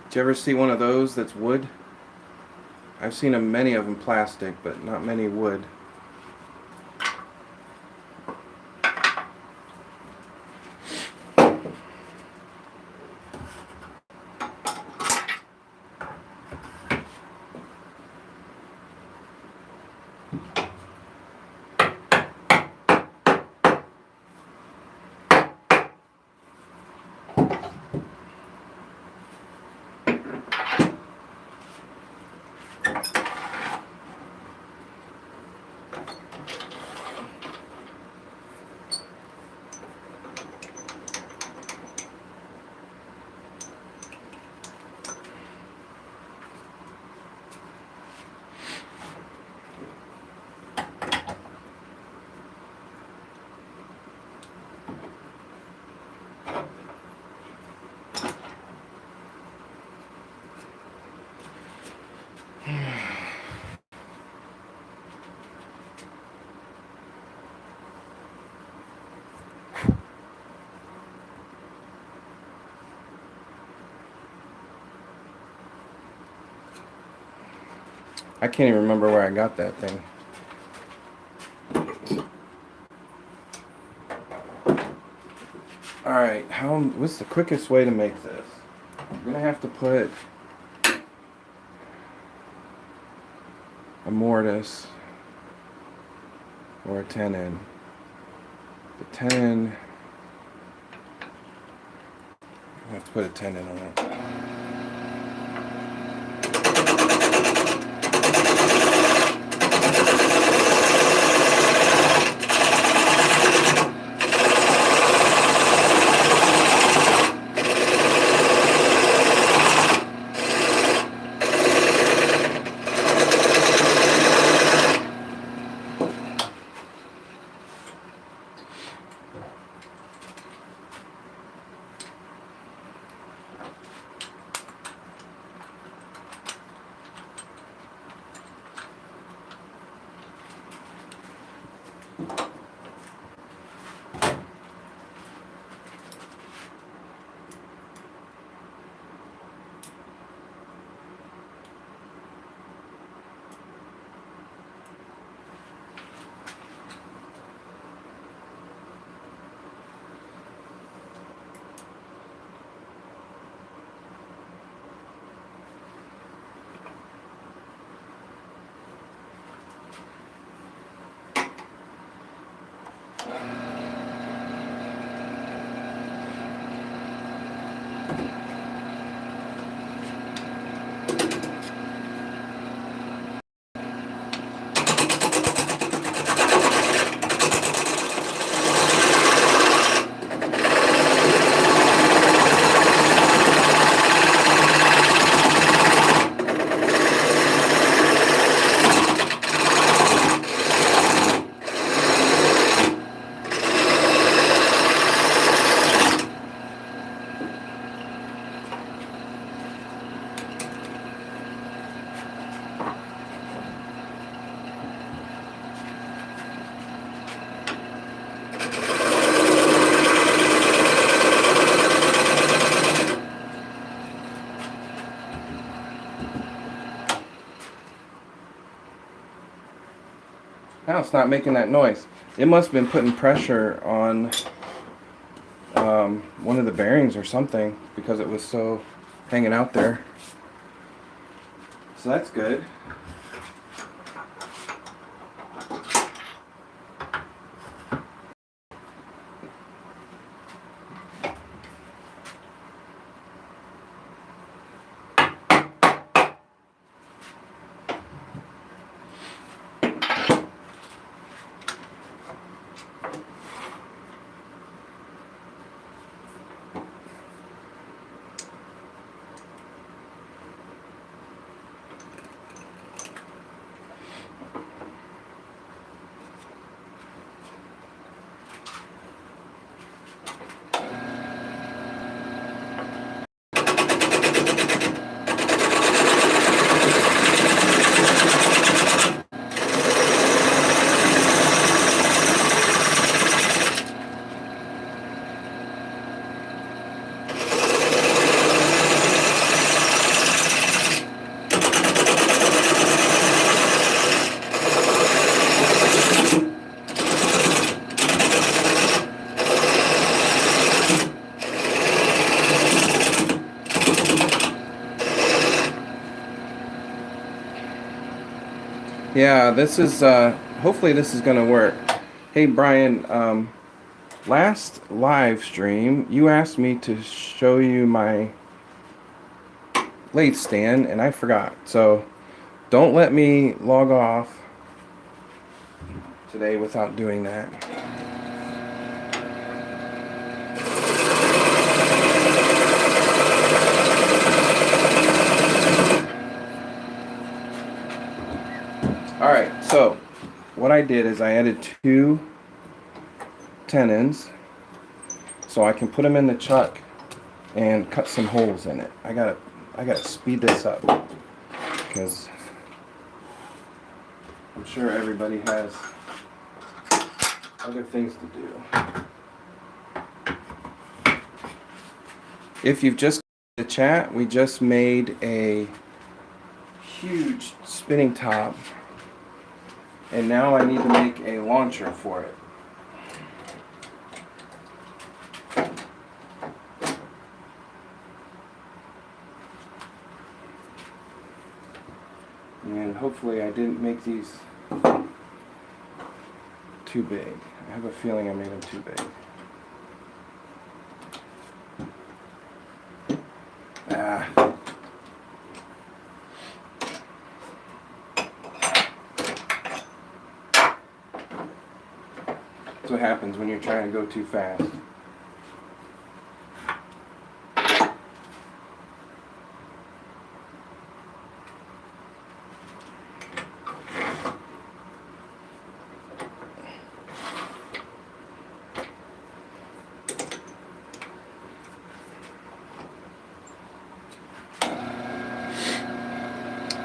Did you ever see one of those that's wood? I've seen many of them plastic, but not many wood. I can't even remember where I got that thing. Alright, what's the quickest way to make this? I'm gonna have to put a mortise or a tenon. The tenon, I have to put a tenon on it. Now it's not making that noise. It must have been putting pressure on one of the bearings or something because it was so hanging out there. So that's good. Yeah, this is, hopefully this is going to work. Hey, Brian, last live stream, you asked me to show you my lathe stand, and I forgot. So, don't let me log off today without doing that. Alright, so what I did is I added 2 tenons so I can put them in the chuck and cut some holes in it. I gotta speed this up because I'm sure everybody has other things to do. If you've just the chat, we just made a huge spinning top, and now I need to make a launcher for it. And hopefully I didn't make these too big. I have a feeling I made them too big. That's what happens when you're trying to go too fast.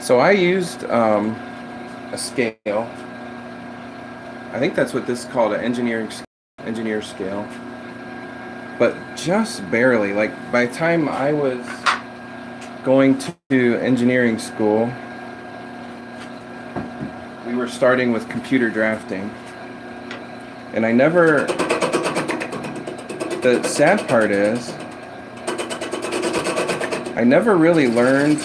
So I used a scale. I think that's what this is called, an engineer scale. But just barely. Like by the time I was going to engineering school, we were starting with computer drafting. And the sad part is, I never really learned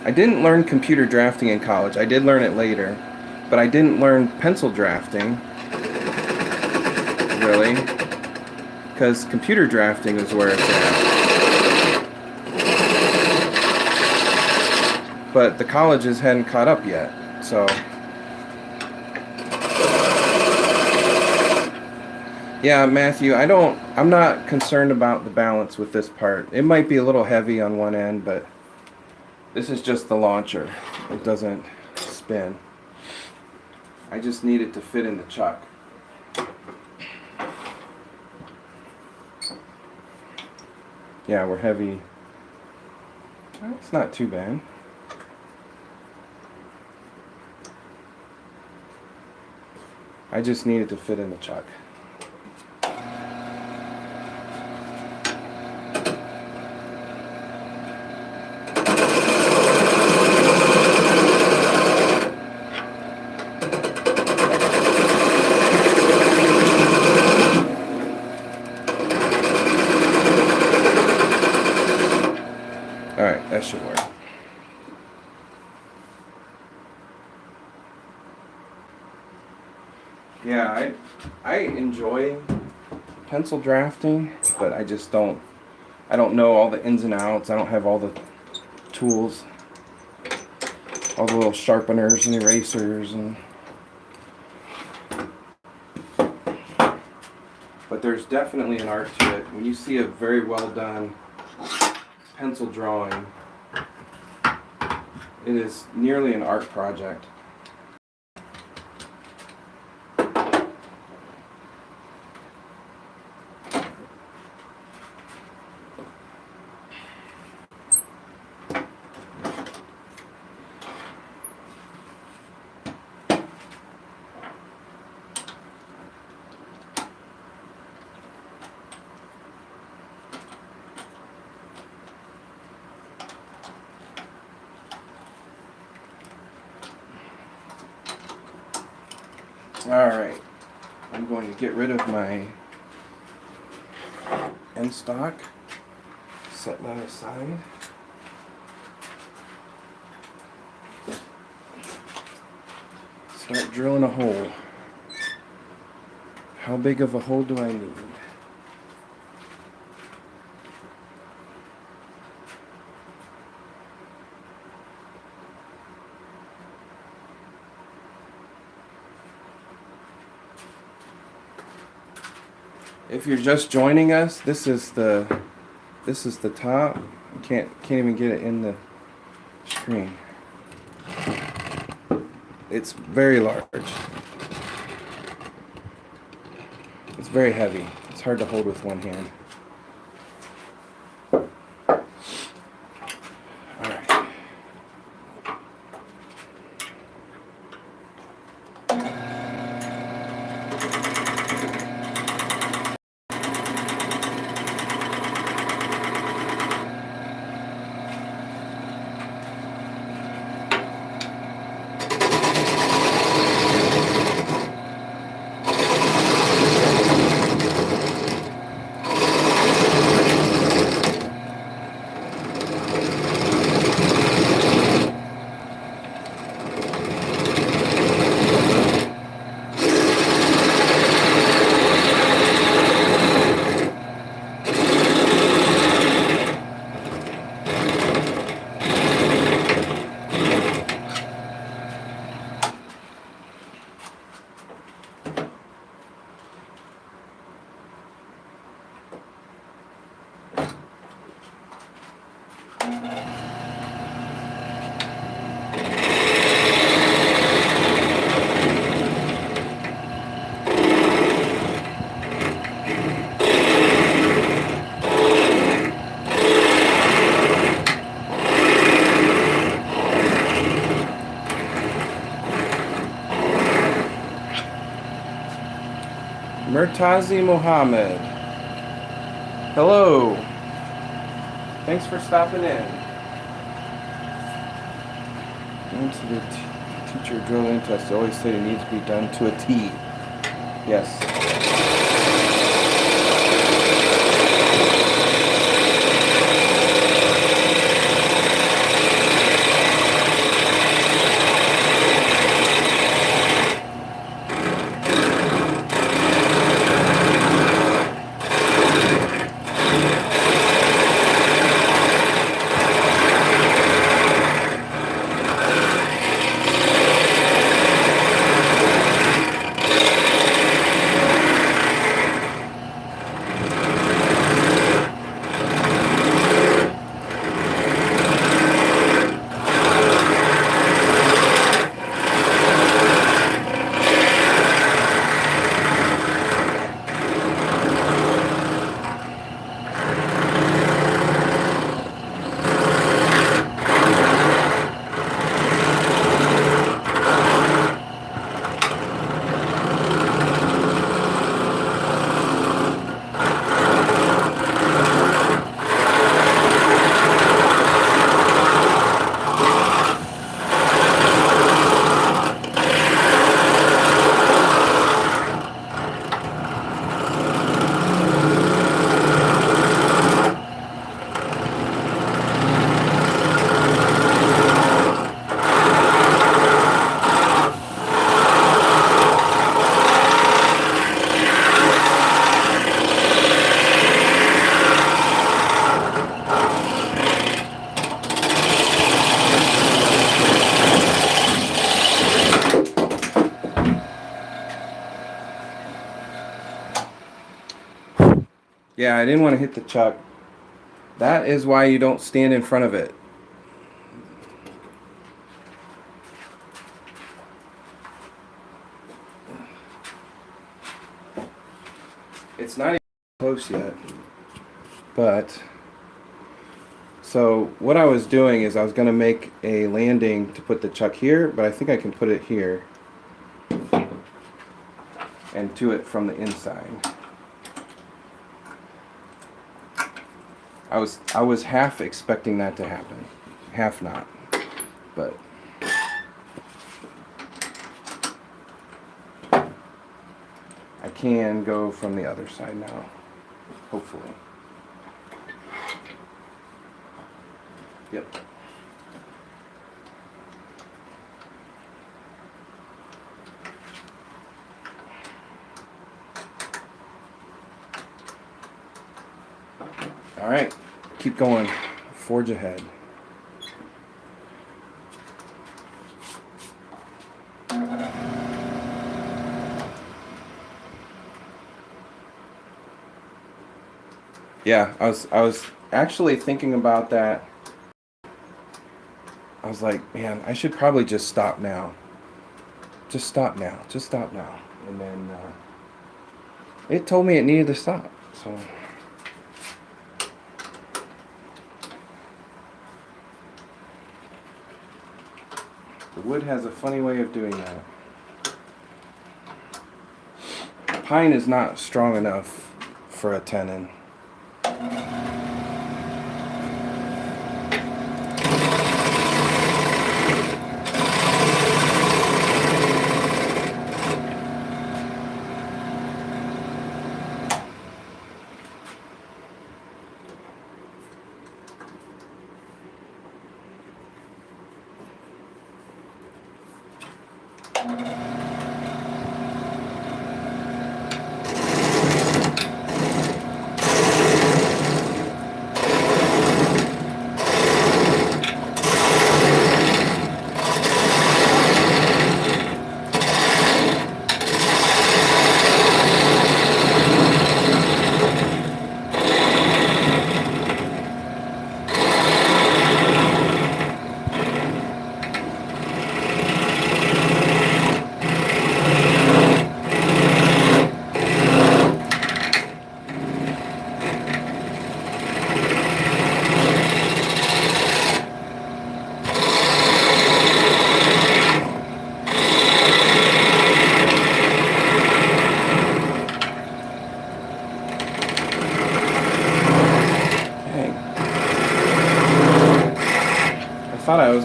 I didn't learn computer drafting in college. I did learn it later, but I didn't learn pencil drafting, really, because computer drafting is where it's at. But the colleges hadn't caught up yet, so. Yeah, Matthew, I'm not concerned about the balance with this part. It might be a little heavy on one end, but this is just the launcher. It doesn't spin. I just need it to fit in the chuck. Yeah, we're heavy. It's not too bad. I just need it to fit in the chuck. Alright, that should work. Yeah, I enjoy pencil drafting, but I don't know all the ins and outs. I don't have all the tools, all the little sharpeners and erasers, but there's definitely an art to it. When you see a very well done pencil drawing, it is nearly an art project. Alright, I'm going to get rid of my end stock, set that aside. Start drilling a hole. How big of a hole do I need? If you're just joining us, this is the top. I can't even get it in the screen. It's very large. It's very heavy. It's hard to hold with one hand. Alright. Murtazi Mohammed. Hello. Thanks for stopping in. Into the teacher drilling test. They always say it needs to be done to a T. Yes. Yeah, I didn't want to hit the chuck. That is why you don't stand in front of it. It's not even close yet. But, so what I was doing is I was going to make a landing to put the chuck here, but I think I can put it here and do it from the inside. I was half expecting that to happen, half not, but I can go from the other side now, hopefully. Yep. All right, keep going, forge ahead. Yeah, I was actually thinking about that. I was like, man, I should probably just stop now. Just stop now. Just stop now. And then it told me it needed to stop. So. The wood has a funny way of doing that. Pine is not strong enough for a tenon.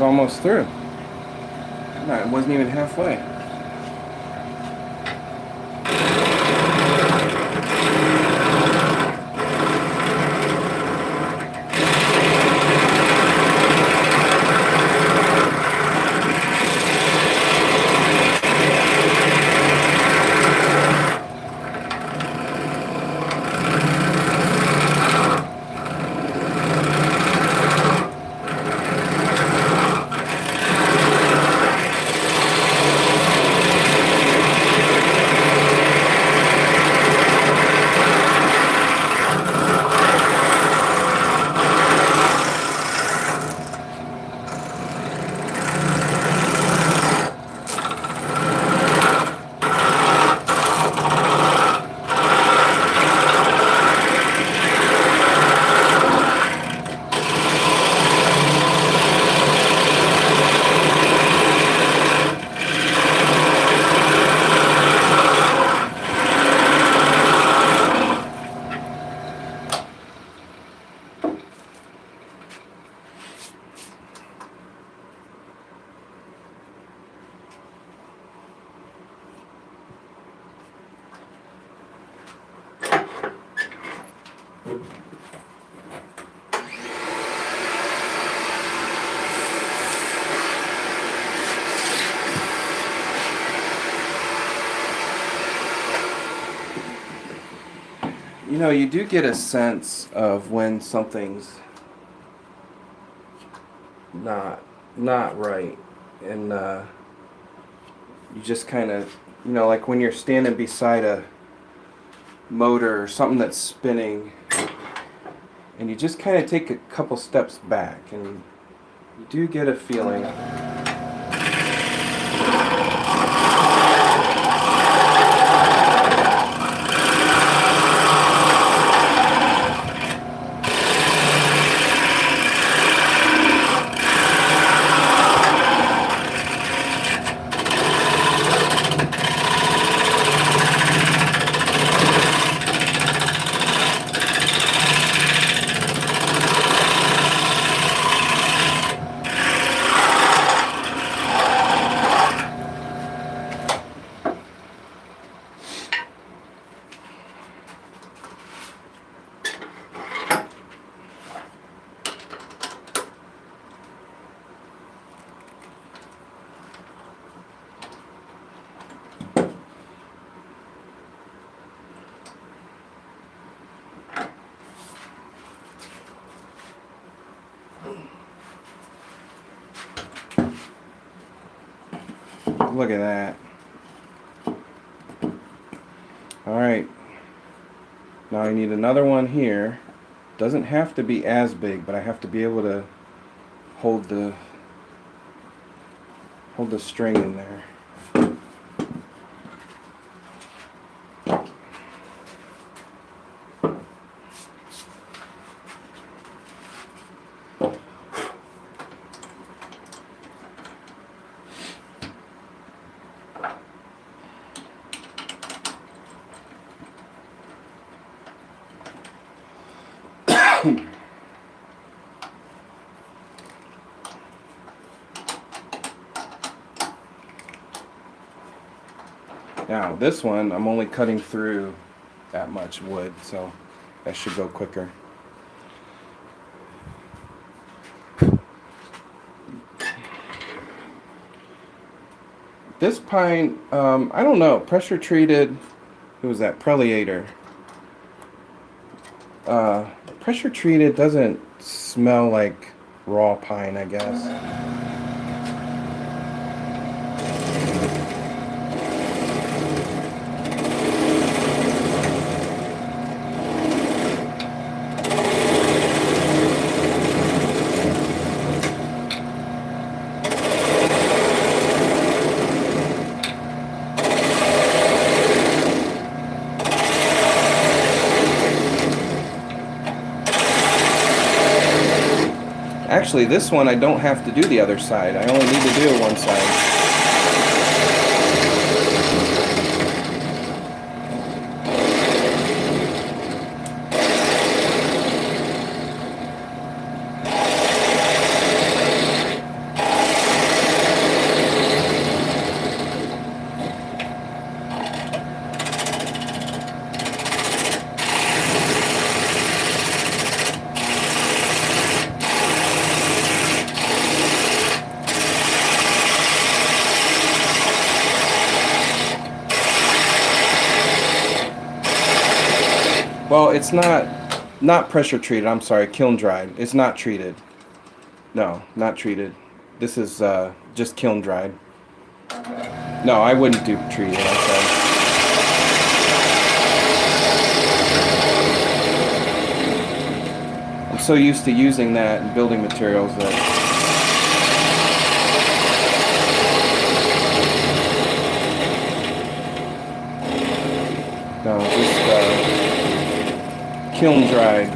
was almost through. No, it wasn't even halfway. You know, you do get a sense of when something's not right, and you just kind of, you know, like when you're standing beside a motor or something that's spinning, and you just kind of take a couple steps back, and you do get a feeling. Look at that. Alright. Now I need another one here. Doesn't have to be as big, but I have to be able to hold the string in there. Now this one, I'm only cutting through that much wood, so that should go quicker. This pine, I don't know, pressure treated, who was that, Preliator. Pressure treated doesn't smell like raw pine, I guess. Actually, this one I don't have to do the other side. I only need to do one side. Well, it's not pressure treated. I'm sorry, kiln dried. It's not treated. No, not treated. This is just kiln dried. No, I wouldn't do treated. I'm sorry. I'm so used to using that in building materials that no, just kiln dried.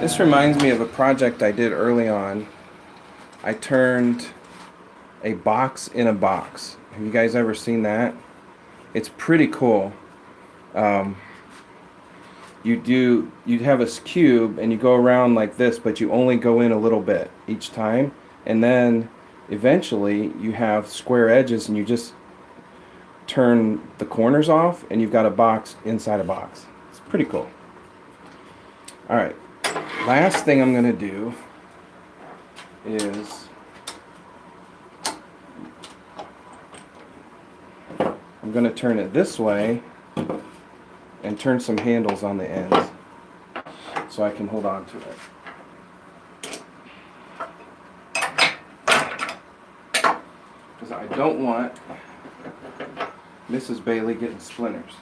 This reminds me of a project I did early on. I turned a box in a box. Have you guys ever seen that? It's pretty cool. Um, you'd have a cube and you go around like this, but you only go in a little bit each time. And then eventually you have square edges and you just turn the corners off and you've got a box inside a box. It's pretty cool. All right. Last thing I'm going to do is I'm going to turn it this way and turn some handles on the ends so I can hold on to it. Because I don't want Mrs. Bailey getting splinters.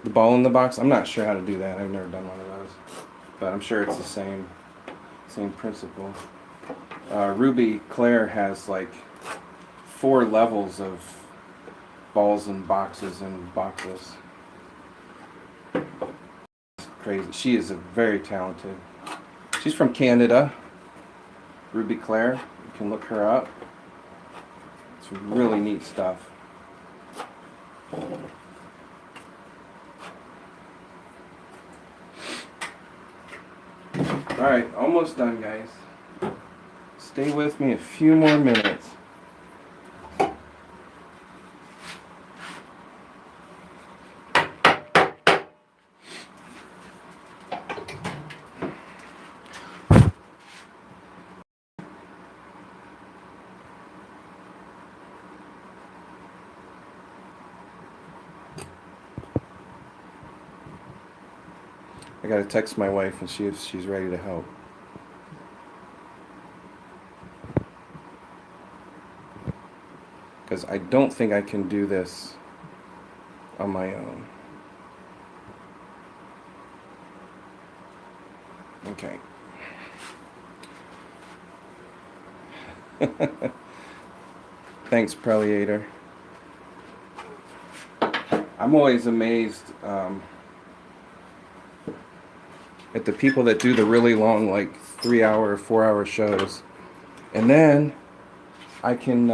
The ball in the box, I'm not sure how to do that. I've never done one of those. But I'm sure it's the same principle. Ruby Claire has like 4 levels of balls and boxes and boxes. It's crazy. She is a very talented. She's from Canada. Ruby Claire. You can look her up. It's really neat stuff. Alright, almost done, guys. Stay with me a few more minutes. I gotta text my wife and see if she's ready to help. Because I don't think I can do this on my own. Okay. Thanks, Preliator. I'm always amazed at the people that do the really long, like 3-hour, 4-hour shows. And then I can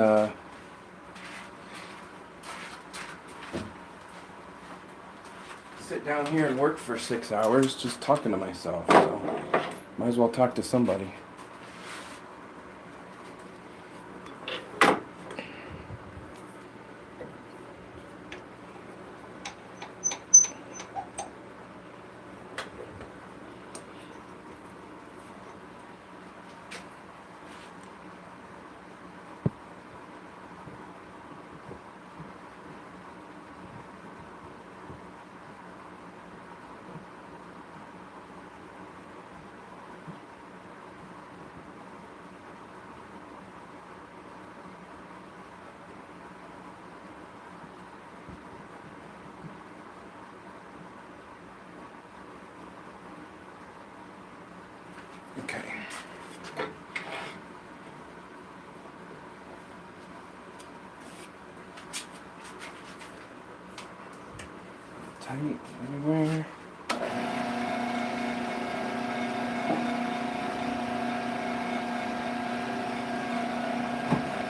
sit down here and work for 6 hours just talking to myself. So might as well talk to somebody. Okay. Tight everywhere.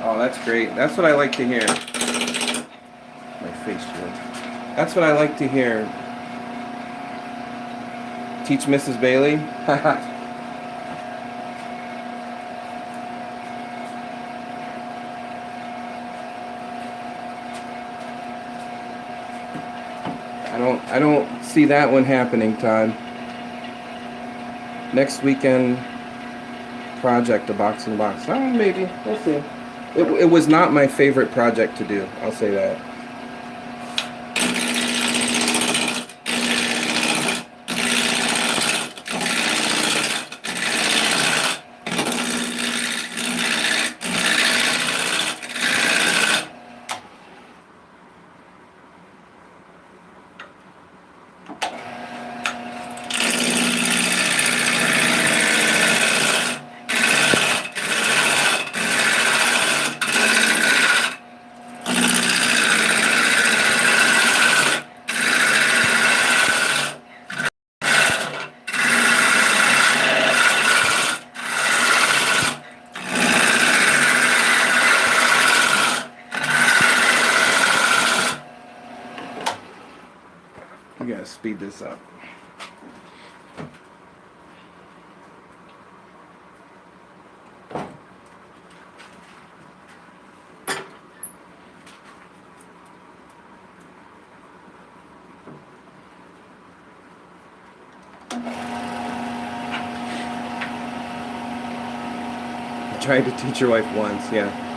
Oh, that's great. That's what I like to hear. My face shield. That's what I like to hear. Teach Mrs. Bailey. I don't see that one happening, Todd. Next weekend project, a boxing box. Oh, maybe. We'll see. It was not my favorite project to do. I'll say that. We gotta speed this up. I tried to teach your wife once, yeah.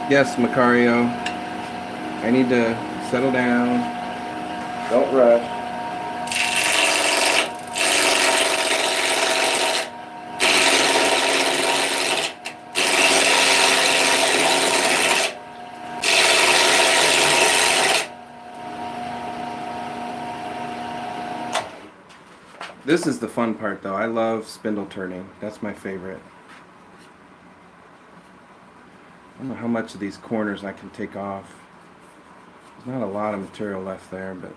Yes, Macario. I need to settle down. Don't rush. This is the fun part, though. I love spindle turning. That's my favorite. I don't know how much of these corners I can take off. There's not a lot of material left there, but...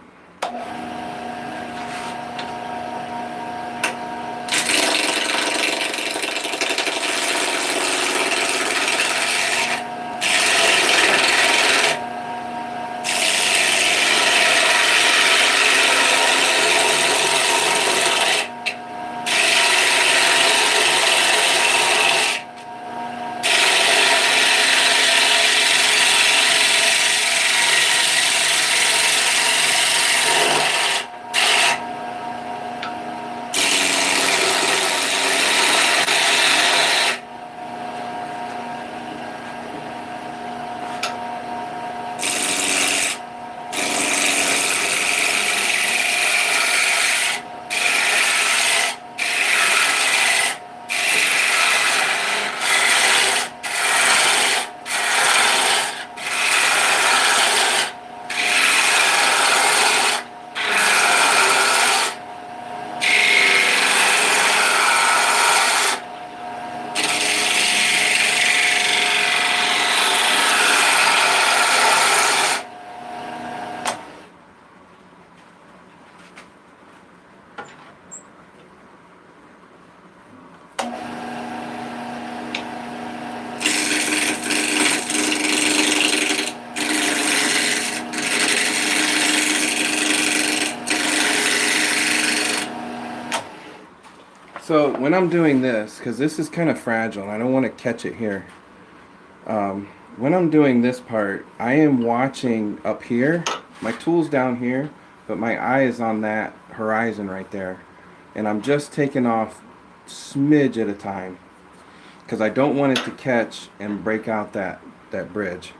So when I'm doing this, because this is kind of fragile, and I don't want to catch it here. When I'm doing this part, I am watching up here. My tool's down here, but my eye is on that horizon right there. And I'm just taking off smidge at a time, because I don't want it to catch and break out that bridge.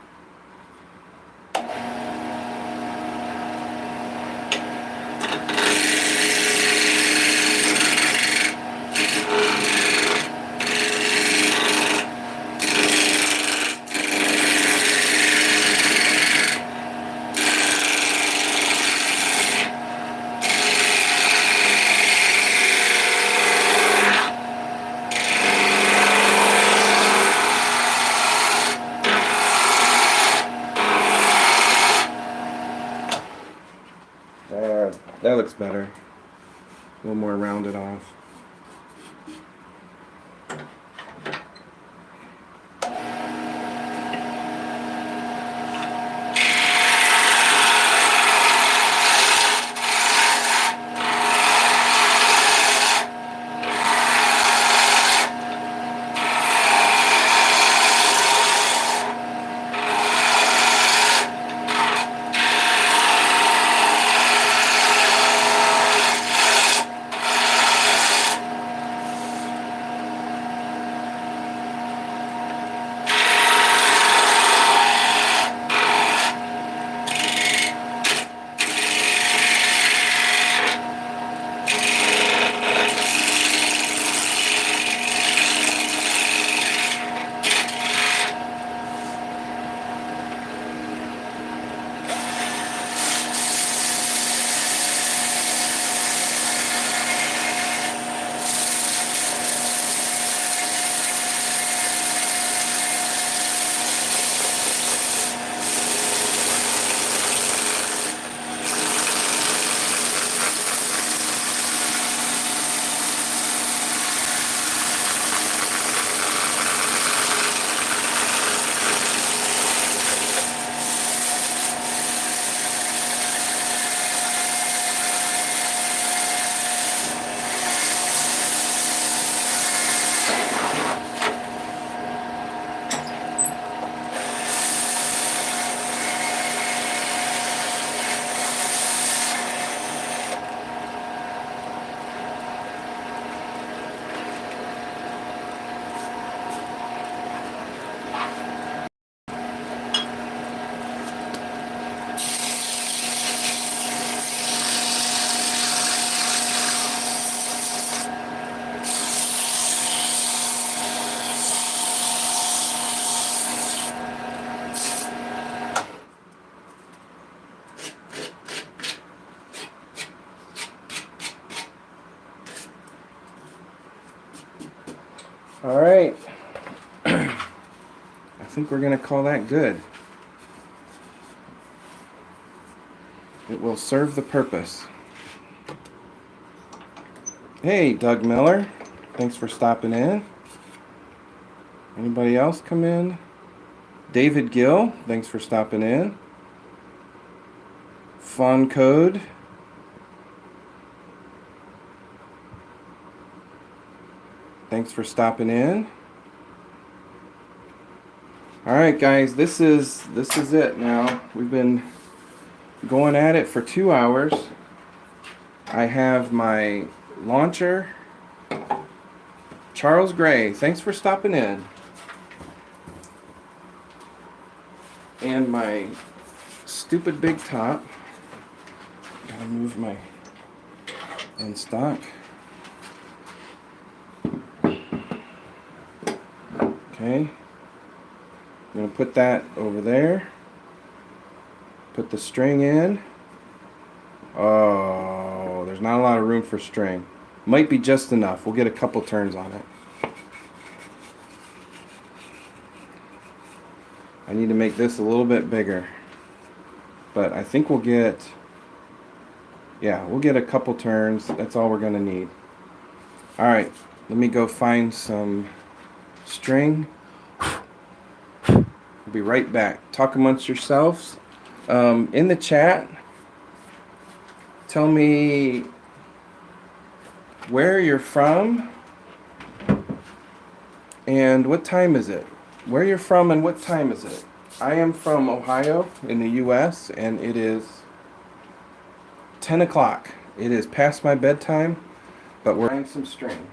That looks better. A little more rounded off. All right. I think we're going to call that good. It will serve the purpose. Hey, Doug Miller. Thanks for stopping in. Anybody else come in? David Gill. Thanks for stopping in. Fun Code. Thanks for stopping in. All right, guys, this is it now. We've been going at it for 2 hours. I have my launcher. Charles Gray, thanks for stopping in. And my stupid big top. Gotta move my end stock. Okay. I'm going to put that over there. Put the string in. Oh, there's not a lot of room for string. Might be just enough. We'll get a couple turns on it. I need to make this a little bit bigger. But I think we'll get a couple turns. That's all we're going to need. Alright, let me go find some string. I'll be right back. Talk amongst yourselves. In the chat, tell me where you're from And what time is it? Where you're from and what time is it? I am from Ohio in the US and it is 10 o'clock. It is past my bedtime, but we're tying some string.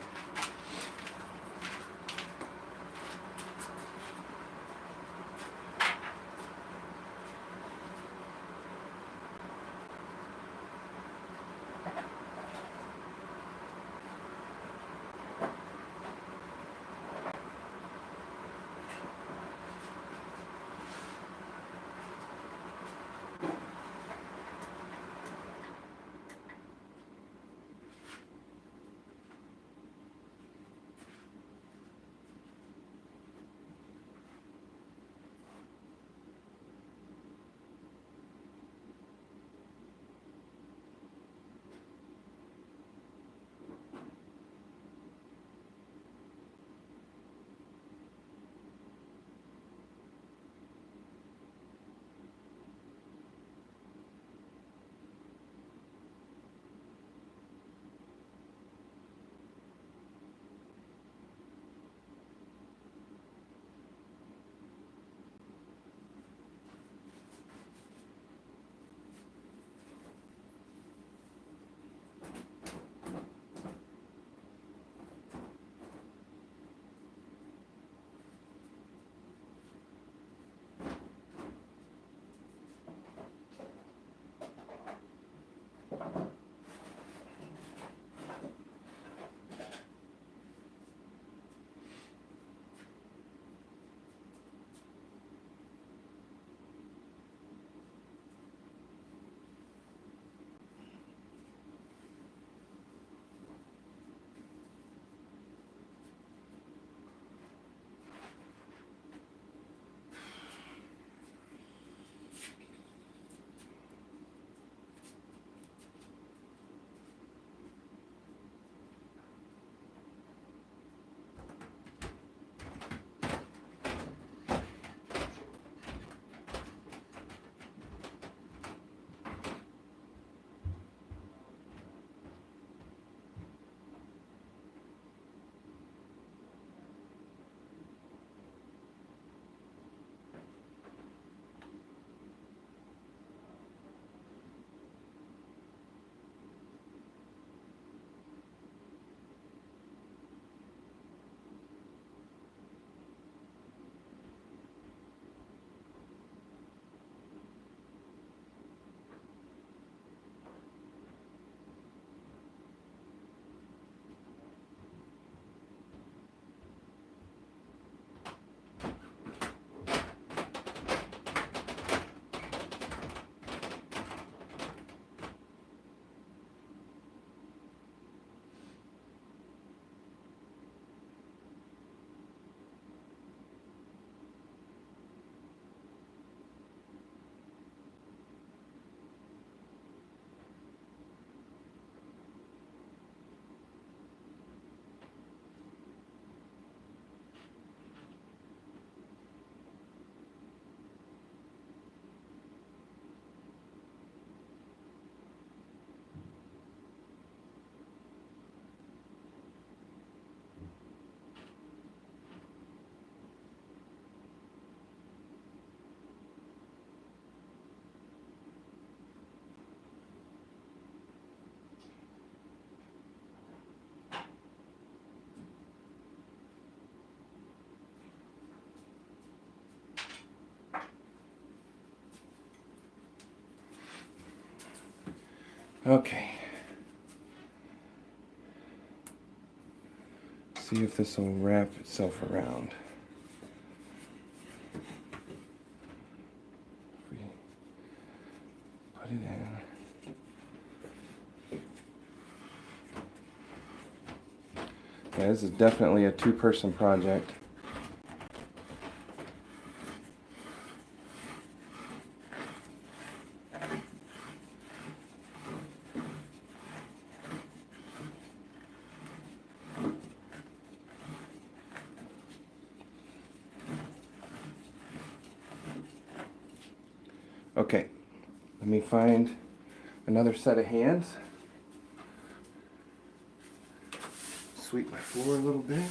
Okay. See if this will wrap itself around. If we put it in. Yeah, this is definitely a two-person project. Okay, let me find another set of hands. Sweep my floor a little bit.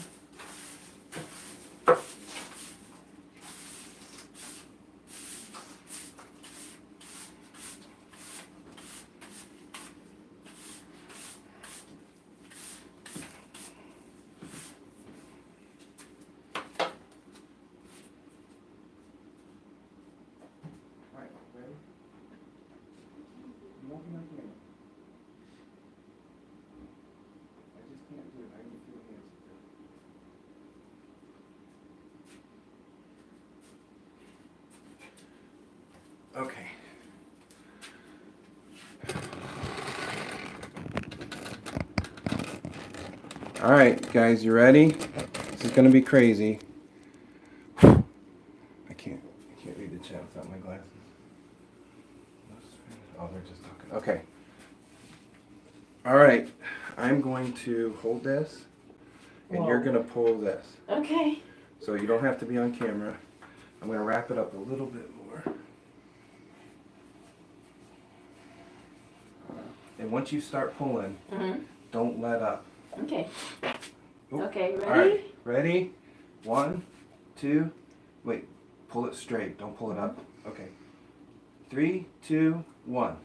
Okay. All right, guys, you ready? This is gonna be crazy. I can't read the chat without my glasses. Oh, they're just talking. Okay. All right, I'm going to hold this, and you're gonna pull this. Okay. So you don't have to be on camera. I'm gonna wrap it up a little bit more. And once you start pulling, don't let up. Okay. Oop. Okay, ready? All right, ready? 1, 2, wait, pull it straight, don't pull it up. Okay. 3, 2, 1. Is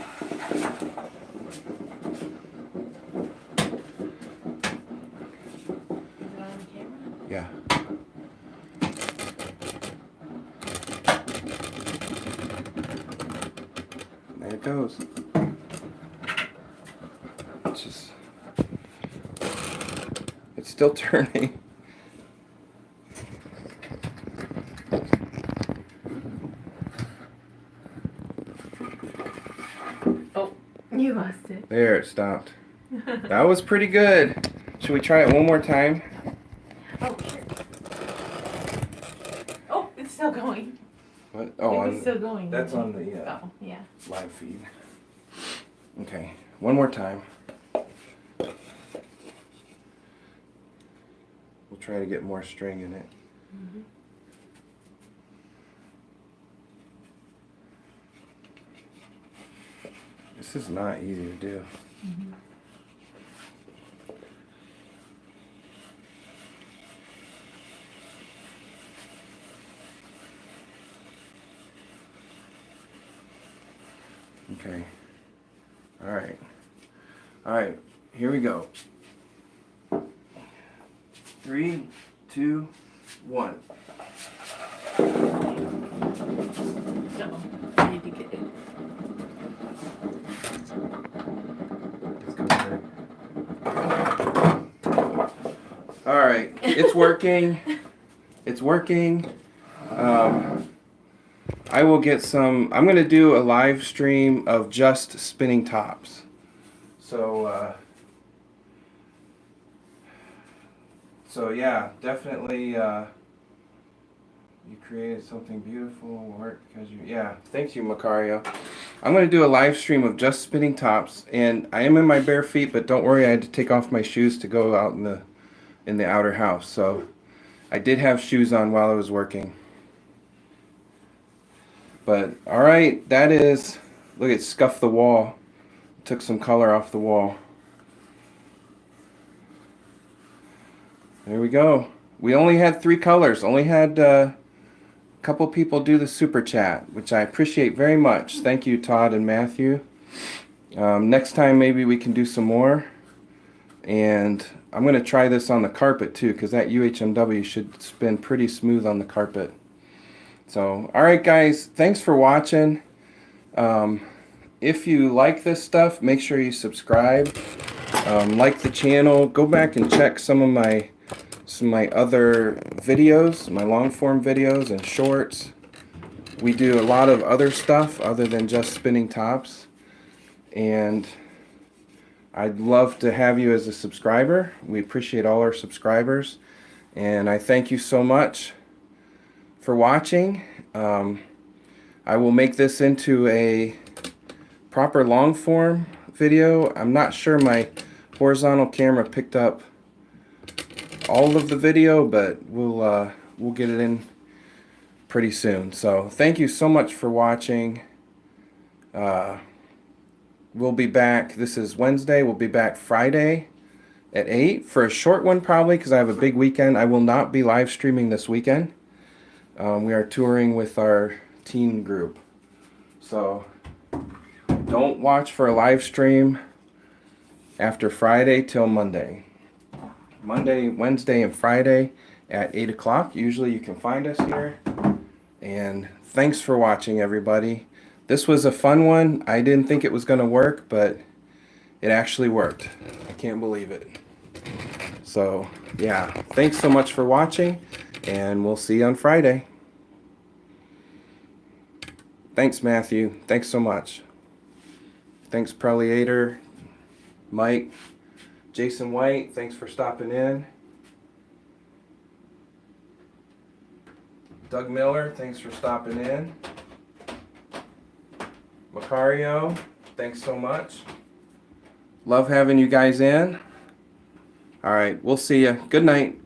it on the camera? Yeah. There it goes. It's still turning. Oh, you lost it. There, it stopped. That was pretty good. Should we try it one more time? Oh, sure. Oh, it's still going. What? Oh, it's still going. That's on the oh, yeah. live feed. Okay, one more time. We'll try to get more string in it. This is not easy to do. Okay. All right. All right. Here we go. 3, 2, 1. No, I need to get it. All right. It's working. It's working. I will get some. I'm going to do a live stream of just spinning tops. So yeah, definitely you created something beautiful. Work because you. Yeah, thank you, Macario. I'm going to do a live stream of just spinning tops, and I am in my bare feet, but don't worry, I had to take off my shoes to go out in the outer house. So I did have shoes on while I was working. But all right, that is. Look, it scuffed the wall. Took some color off the wall. There we go. We only had 3 colors. Only had a couple people do the super chat, which I appreciate very much. Thank you, Todd and Matthew. Next time maybe we can do some more. And I'm going to try this on the carpet too, because that UHMW should spin pretty smooth on the carpet. So, all right, guys, thanks for watching. If you like this stuff, make sure you subscribe. Like the channel. Go back and check some of my other videos, my long form videos and shorts. We do a lot of other stuff other than just spinning tops, and I'd love to have you as a subscriber. We appreciate all our subscribers, and I thank you so much for watching. I will make this into a proper long form video. I'm not sure my horizontal camera picked up all of the video, but we'll get it in pretty soon. So thank you so much for watching. We'll be back. This is Wednesday. We'll be back Friday at 8 for a short one probably, because I have a big weekend. I will not be live streaming this weekend. We are touring with our teen group. So don't watch for a live stream after Friday till Monday. Monday, Wednesday, and Friday at 8 o'clock. Usually you can find us here. And thanks for watching, everybody. This was a fun one. I didn't think it was going to work, but it actually worked. I can't believe it. So, yeah. Thanks so much for watching, and we'll see you on Friday. Thanks, Matthew. Thanks so much. Thanks, Preliator, Mike, Jason White. Thanks for stopping in. Doug Miller, thanks for stopping in. Macario, thanks so much. Love having you guys in. All right, we'll see you. Good night.